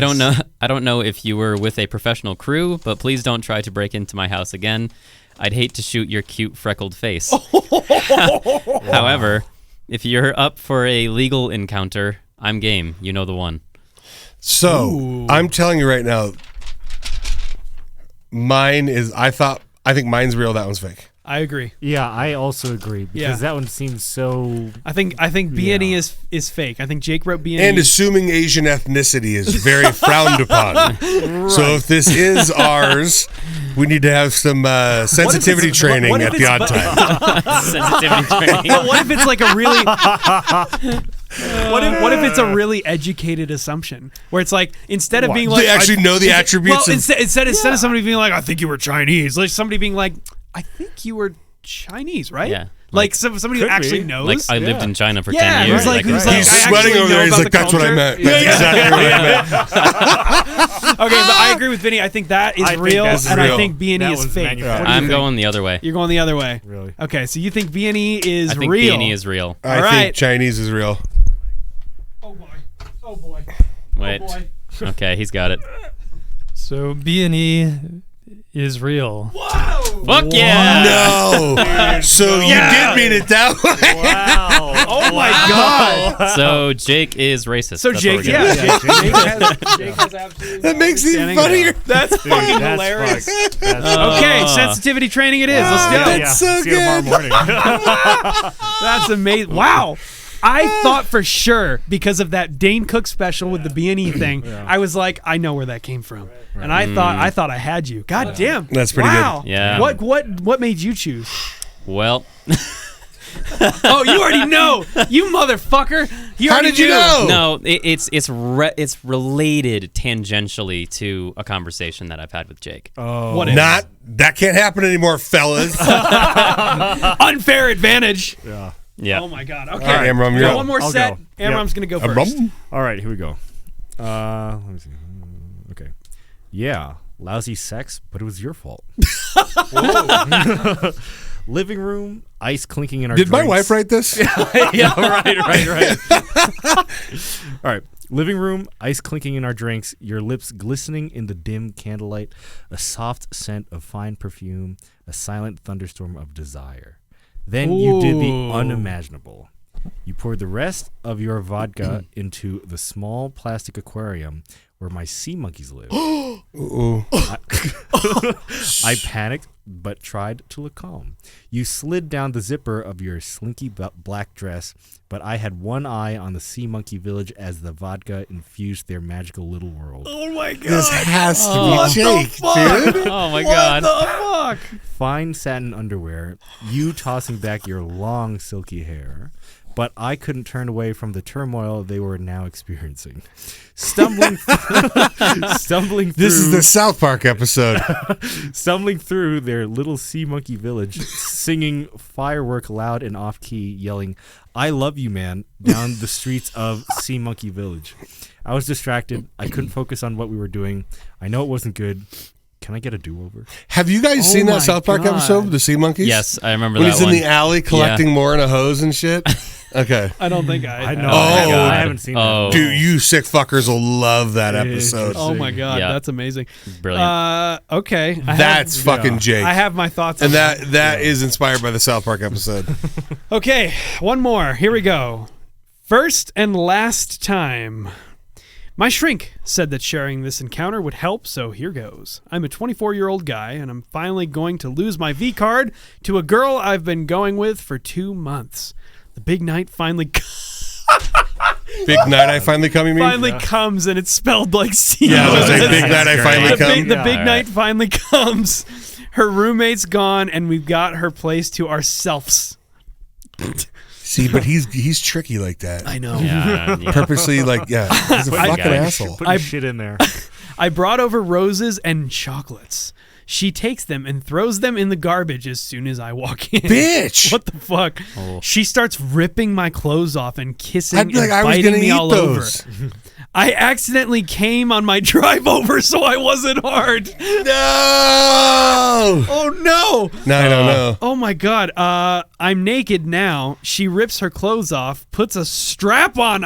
I don't know if you were with a professional crew, but please don't try to break into my house again. I'd hate to shoot your cute freckled face. However, if you're up for a legal encounter, I'm game. You know the one. So, I'm telling you right now, mine is, I think mine's real, that one's fake. I agree. Yeah, I also agree because that one seems so. I think B&E is fake. I think Jake wrote B&E. And assuming Asian ethnicity is very frowned upon. Right. So if this is ours, we need to have some sensitivity training at the odd time. Sensitivity training. But what if it's like a really what if it's a really educated assumption where it's like instead of being like they actually know the attributes. Well, instead of somebody being like, I think you were Chinese, like somebody being like, I think you were Chinais, right? Yeah. Like somebody who actually knows. Like I lived in China for 10 Yeah, years. who's like, he's I sweating actually over know there. He's about like, the that's what I culture." meant. That's exactly what I meant. Okay, but I agree with Vinny. I think that is real, that's and real. I think B&E That is was fake. manufactured. What do you I'm think? going the other way. You're going the other way. Really? Okay, so you think B&E is I think real? B&E is real. I All right. think Chinese is real. Oh boy. Oh boy. Wait. Oh boy. Okay, he's got it. So B&E is real. Whoa! Fuck yeah! No. So you did mean it that way. Wow. Oh my god. So Jake is racist. So That's Jake, what we're getting at. Jake has absolutely That makes it standing funnier. ground. That's fucking That's hilarious. fucked. That's Okay, sensitivity training it is. Let's go. That's so See you tomorrow good. morning. That's amazing. Wow. I thought for sure because of that Dane Cook special with the B&E thing, I was like, I know where that came from, and I thought I had you. God damn, That's pretty wow. good. Yeah. What made you choose? Well, Oh, you already know, you motherfucker. How did you know? No, it's related tangentially to a conversation that I've had with Jake. Oh, What is? That can't happen anymore, fellas. Unfair advantage. Yeah. Yeah. Oh my God. Okay. All right, Amram, you're Got up. one more I'll set. go. Amram's gonna go first. Amram? All right, here we go. Let me see. Okay. Yeah, lousy sex, but it was your fault. Living room, ice clinking in our Did drinks. my wife write this? Yeah, right. All right. Living room, ice clinking in our drinks, your lips glistening in the dim candlelight, a soft scent of fine perfume, a silent thunderstorm of desire. Then you did the unimaginable. You poured the rest of your vodka into the small plastic aquarium where my sea monkeys live. I panicked, but tried to look calm. You slid down the zipper of your slinky black dress, but I had one eye on the sea monkey village as the vodka infused their magical little world. Oh my God. This has to be Jake, dude. Oh my God. What the fuck? Fine satin underwear, you tossing back your long silky hair. But I couldn't turn away from the turmoil they were now experiencing. Stumbling through. This is the South Park episode. Stumbling through their little sea monkey village, singing firework loud and off key, yelling, "I love you, man," down the streets of Sea Monkey Village. I was distracted. I couldn't focus on what we were doing. I know it wasn't good. Can I get a do-over? Have you guys seen my that South Park God. episode with the Sea Monkeys? Yes, I remember When that he's in one. the alley collecting more in a hose and shit? Okay. I don't think I know. Oh, I haven't seen that. Dude, you sick fuckers will love that episode. Oh my God, Yeah. that's amazing. Brilliant. Okay. That's fucking Jake. I have my thoughts and on that is inspired by the South Park episode. Okay, one more. Here we go. First and last time. My shrink said that sharing this encounter would help, so here goes. I'm a 24-year-old guy, and I'm finally going to lose my V card to a girl I've been going with for 2 months. The big night finally Big night I finally come, you mean? comes, and it's spelled like C. Yeah, I was like, big night I finally come. The big night finally comes. Her roommate's gone, and we've got her place to ourselves. See, but he's tricky like that. I know. Yeah. Purposely, like, yeah, he's a fucking asshole. Put shit in there. I brought over roses and chocolates. She takes them and throws them in the garbage as soon as I walk in. Bitch! What the fuck? Oh. She starts ripping my clothes off and kissing I'd be like, and I was biting gonna me eat all those. over. I accidentally came on my drive over, so I wasn't hard. No! Oh no! No, I don't know. Oh my God. I'm naked now. She rips her clothes off, puts a strap-on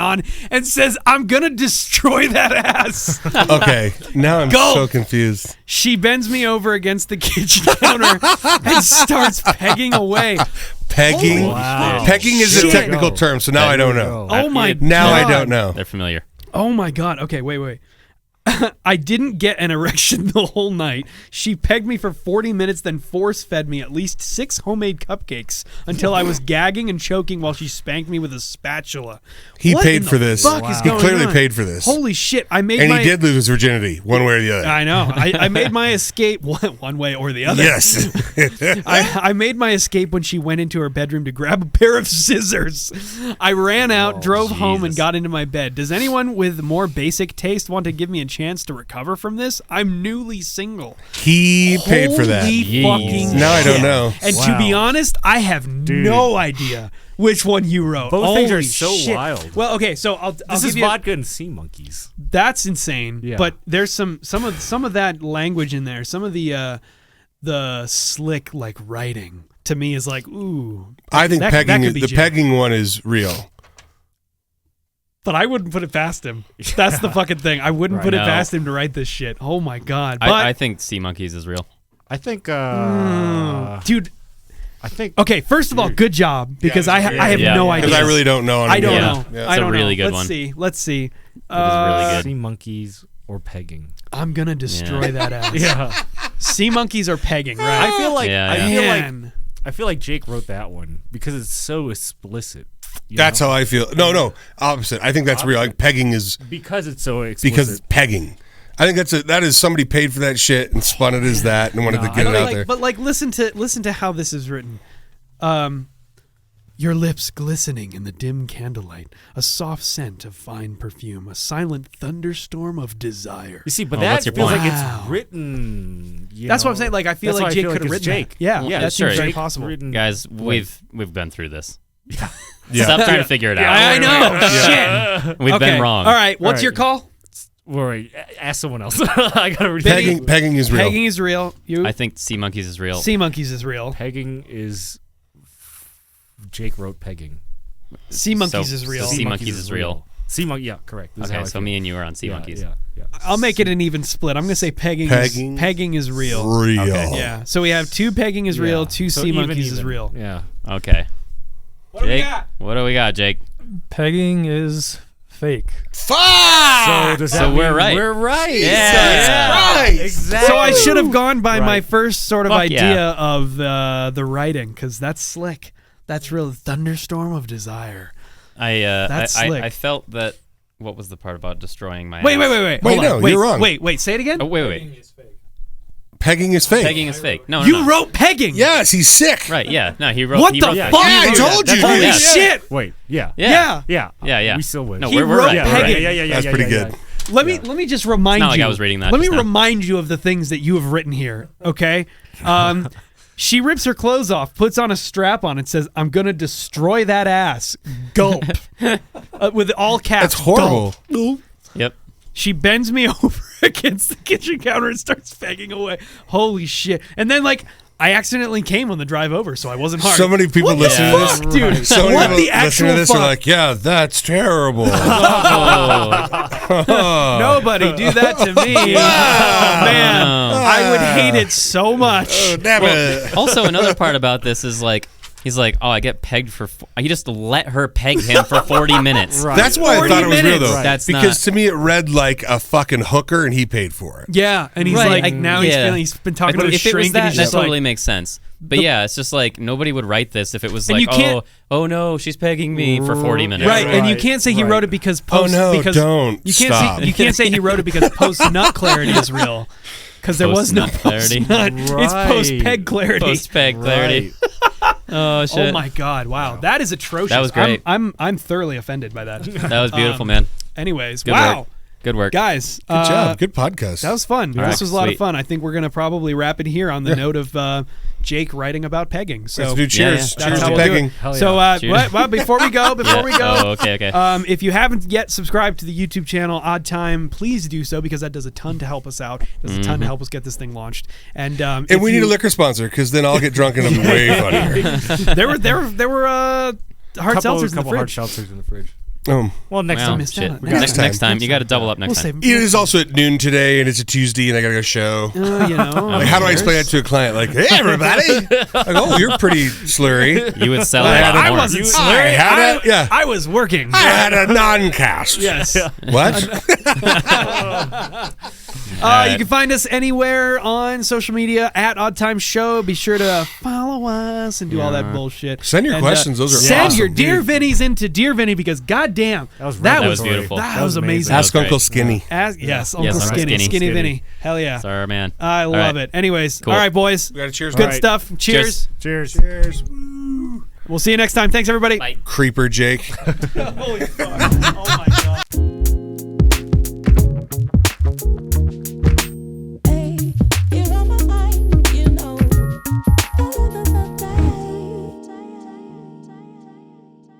and says, "I'm gonna destroy that ass." Okay, now I'm Go. so confused. She bends me over against the kitchen counter and starts pegging away. Pegging? Wow. Pegging is a Shit. technical term, so now I don't know. Oh my Now God. I don't know. They're familiar. Oh my God. Okay, wait. I didn't get an erection the whole night. She pegged me for 40 minutes, then force-fed me at least 6 homemade cupcakes until I was gagging and choking while she spanked me with a spatula. He What paid in for the this. fuck is He going clearly on? paid for this. Holy shit. I made And my... he did lose his virginity, one way or the other. I know. I made my escape one way or the other. Yes. I made my escape when she went into her bedroom to grab a pair of scissors. I ran out, drove home, and Jesus. got into my bed. Does anyone with more basic taste want to give me a chance to recover from this? I'm newly single. He paid for that. Holy fucking Now I don't shit. know. And to be honest, I have no idea which one you wrote. Both things are Holy so shit. wild. Well, okay, so I'll This give is you vodka and sea monkeys. That's insane. Yeah. But there's some of that language in there. Some of the slick like writing to me is like, ooh. I think that pegging could be the Jake. pegging one is real. But I wouldn't put it past him. That's the fucking thing. I wouldn't put it No. past him to write this shit. Oh my God. But I think Sea Monkeys is real. I think, dude, I think. okay, first of all, good job because Yeah, I have yeah, no yeah. idea. Because I really don't know. I don't Yeah. know. Yeah. I It's a don't really know. good one. Let's see. It is really good. Sea monkeys or pegging. I'm gonna destroy that ass. Yeah. Sea monkeys are pegging, right? I feel like Yeah, I yeah. feel like Man. I feel like Jake wrote that one because it's so explicit. you That's know? how I feel. No, opposite. I think that's real. Like pegging is Because it's so explicit. because it's pegging. I think that is somebody paid for that shit and spun it as that and wanted to get it out there. But listen to how this is written. Your lips glistening in the dim candlelight, a soft scent of fine perfume, a silent thunderstorm of desire. You see, but what's that your feels point? like it's written. That's what I'm saying. Like, I feel That's like why I Jake feel could have like it's written Jake. that. Yeah, Yeah, that sure. seems very Jake possible. written- Guys, Wait. we've been through this. Yeah. Stop trying to figure it out. I know. Shit. We've Okay. been wrong. All right. What's All right. your call? Wait, ask someone else. I gotta read Pegging is real. Pegging is real. You. I think Sea Monkeys is real. Sea Monkeys is real. Pegging is. Jake wrote pegging. Sea Monkeys is real. Sea Monkeys is real. Sea Monkey, yeah, correct. This is how Okay, I so feel. me and you are on Sea Monkeys. Yeah. I'll make it an even split. I'm gonna say pegging is real. Real. Okay. Yeah. So we have 2 pegging is real, 2 So Sea even, Monkeys is even. real. Yeah. Okay. What do we Jake, got? what do we got, Jake? Pegging is fake. Fuck! So does that So we're mean right. We're right. Yeah. Right. Exactly. So I should have gone by my Right. first sort of Fuck idea yeah. of the writing, because that's slick. That's real. Thunderstorm of desire. That's slick. I felt that. What was the part about destroying my? Wait. ass? Wait, Hold on. no, Wait, you're wrong. Wait. Say it again. Oh, wait. Pegging is fake. Pegging is fake. No, You no. wrote pegging. Yes, he's sick. Right. Yeah. No, he wrote. What he the wrote fuck? pegging. Yeah, I told you. Holy Yeah. shit. Wait. Yeah. Yeah. Yeah. Yeah. We still win. No, He we're wrote right. yeah, We're right. pegging. Yeah. That's pretty good. Let me just remind It's not you. like I was reading that Let me just now. remind you of the things that you have written here. Okay. She rips her clothes off, puts on a strap on, and says, "I'm gonna destroy that ass." Gulp. With all caps. That's horrible. Gulp. Yep. She bends me over against the kitchen counter and starts fagging away. Holy shit! And then I accidentally came on the drive over, so I wasn't hard. So many people what listen the to this. fuck, dude? So many What people the listen actual to this fuck? are like, yeah, that's terrible. Nobody do that to me. Oh man, I would hate it so much. Oh, damn it. Also, another part about this is he's like, oh, I get pegged for. He just let her peg him for 40 minutes. Right. That's why I 40 thought it was real, minutes. though. Right. That's because not- to me, it read like a fucking hooker, and he paid for it. Yeah, and he's Right, now yeah. he's been talking to his if it shrink, was that, and he's that just totally like, makes sense. But yeah, it's just like nobody would write this if it was And like, you can't- oh no, she's pegging me for 40 minutes. right, and you Right, can't say he right. wrote it because post. Oh, no, because don't. You can't Stop. say you can't say he wrote it because post nut clarity is real, because there was no Post-nut post clarity. nut. It's post peg clarity. Post peg clarity. Oh shit. Oh my god! Wow, that is atrocious. That was great. I'm thoroughly offended by that. That was beautiful, man. Anyways, Good wow, work. Good work. guys, Good job. Good podcast. that was fun. right, This was a lot of sweet. fun. I think we're gonna probably wrap it here on the note of Jake writing about pegging. So Let's do cheers. yeah. Cheers how to we'll do pegging. it. Hell yeah. So, Cheers. well, before we go, Oh, okay. if you haven't yet subscribed to the YouTube channel Odd Time, please do so, because that does a ton to help us out. It does a ton to help us get this thing launched. And And we need a liquor sponsor, because then I'll get drunk and I'm way funnier. there were hard seltzers in the couple hard fridge. seltzers in the fridge. Well, next Well, time missed shit. out. Next time. You got to double up next We'll time. save 'em. It is also at noon today, and it's a Tuesday, and I got to go show. You know, Like, how do I explain that to a client? Like, hey, everybody. Like, oh, you're pretty slurry. You would sell I it I more. wasn't I slurry. had a- I was working. I had a non-cast. Yes. What? You can find us anywhere on social media at Odd Time Show. Be sure to follow us and do all that bullshit. Send your And, questions. Those are send awesome. your Dear Vinnies into Dear Vinny, because goddamn, That was That was beautiful. That That was was amazing. That was Ask great. Uncle Skinny. Yes, Uncle Uncle Skinny, Skinny. Skinny Vinny. Hell yeah. Sorry, man. I love it. Anyways, Cool. all right, boys. We got a cheers. Good right. stuff. Cheers. Cheers. We'll see you next time. Thanks, everybody. Bye. Creeper Jake. Holy fuck. Oh my God.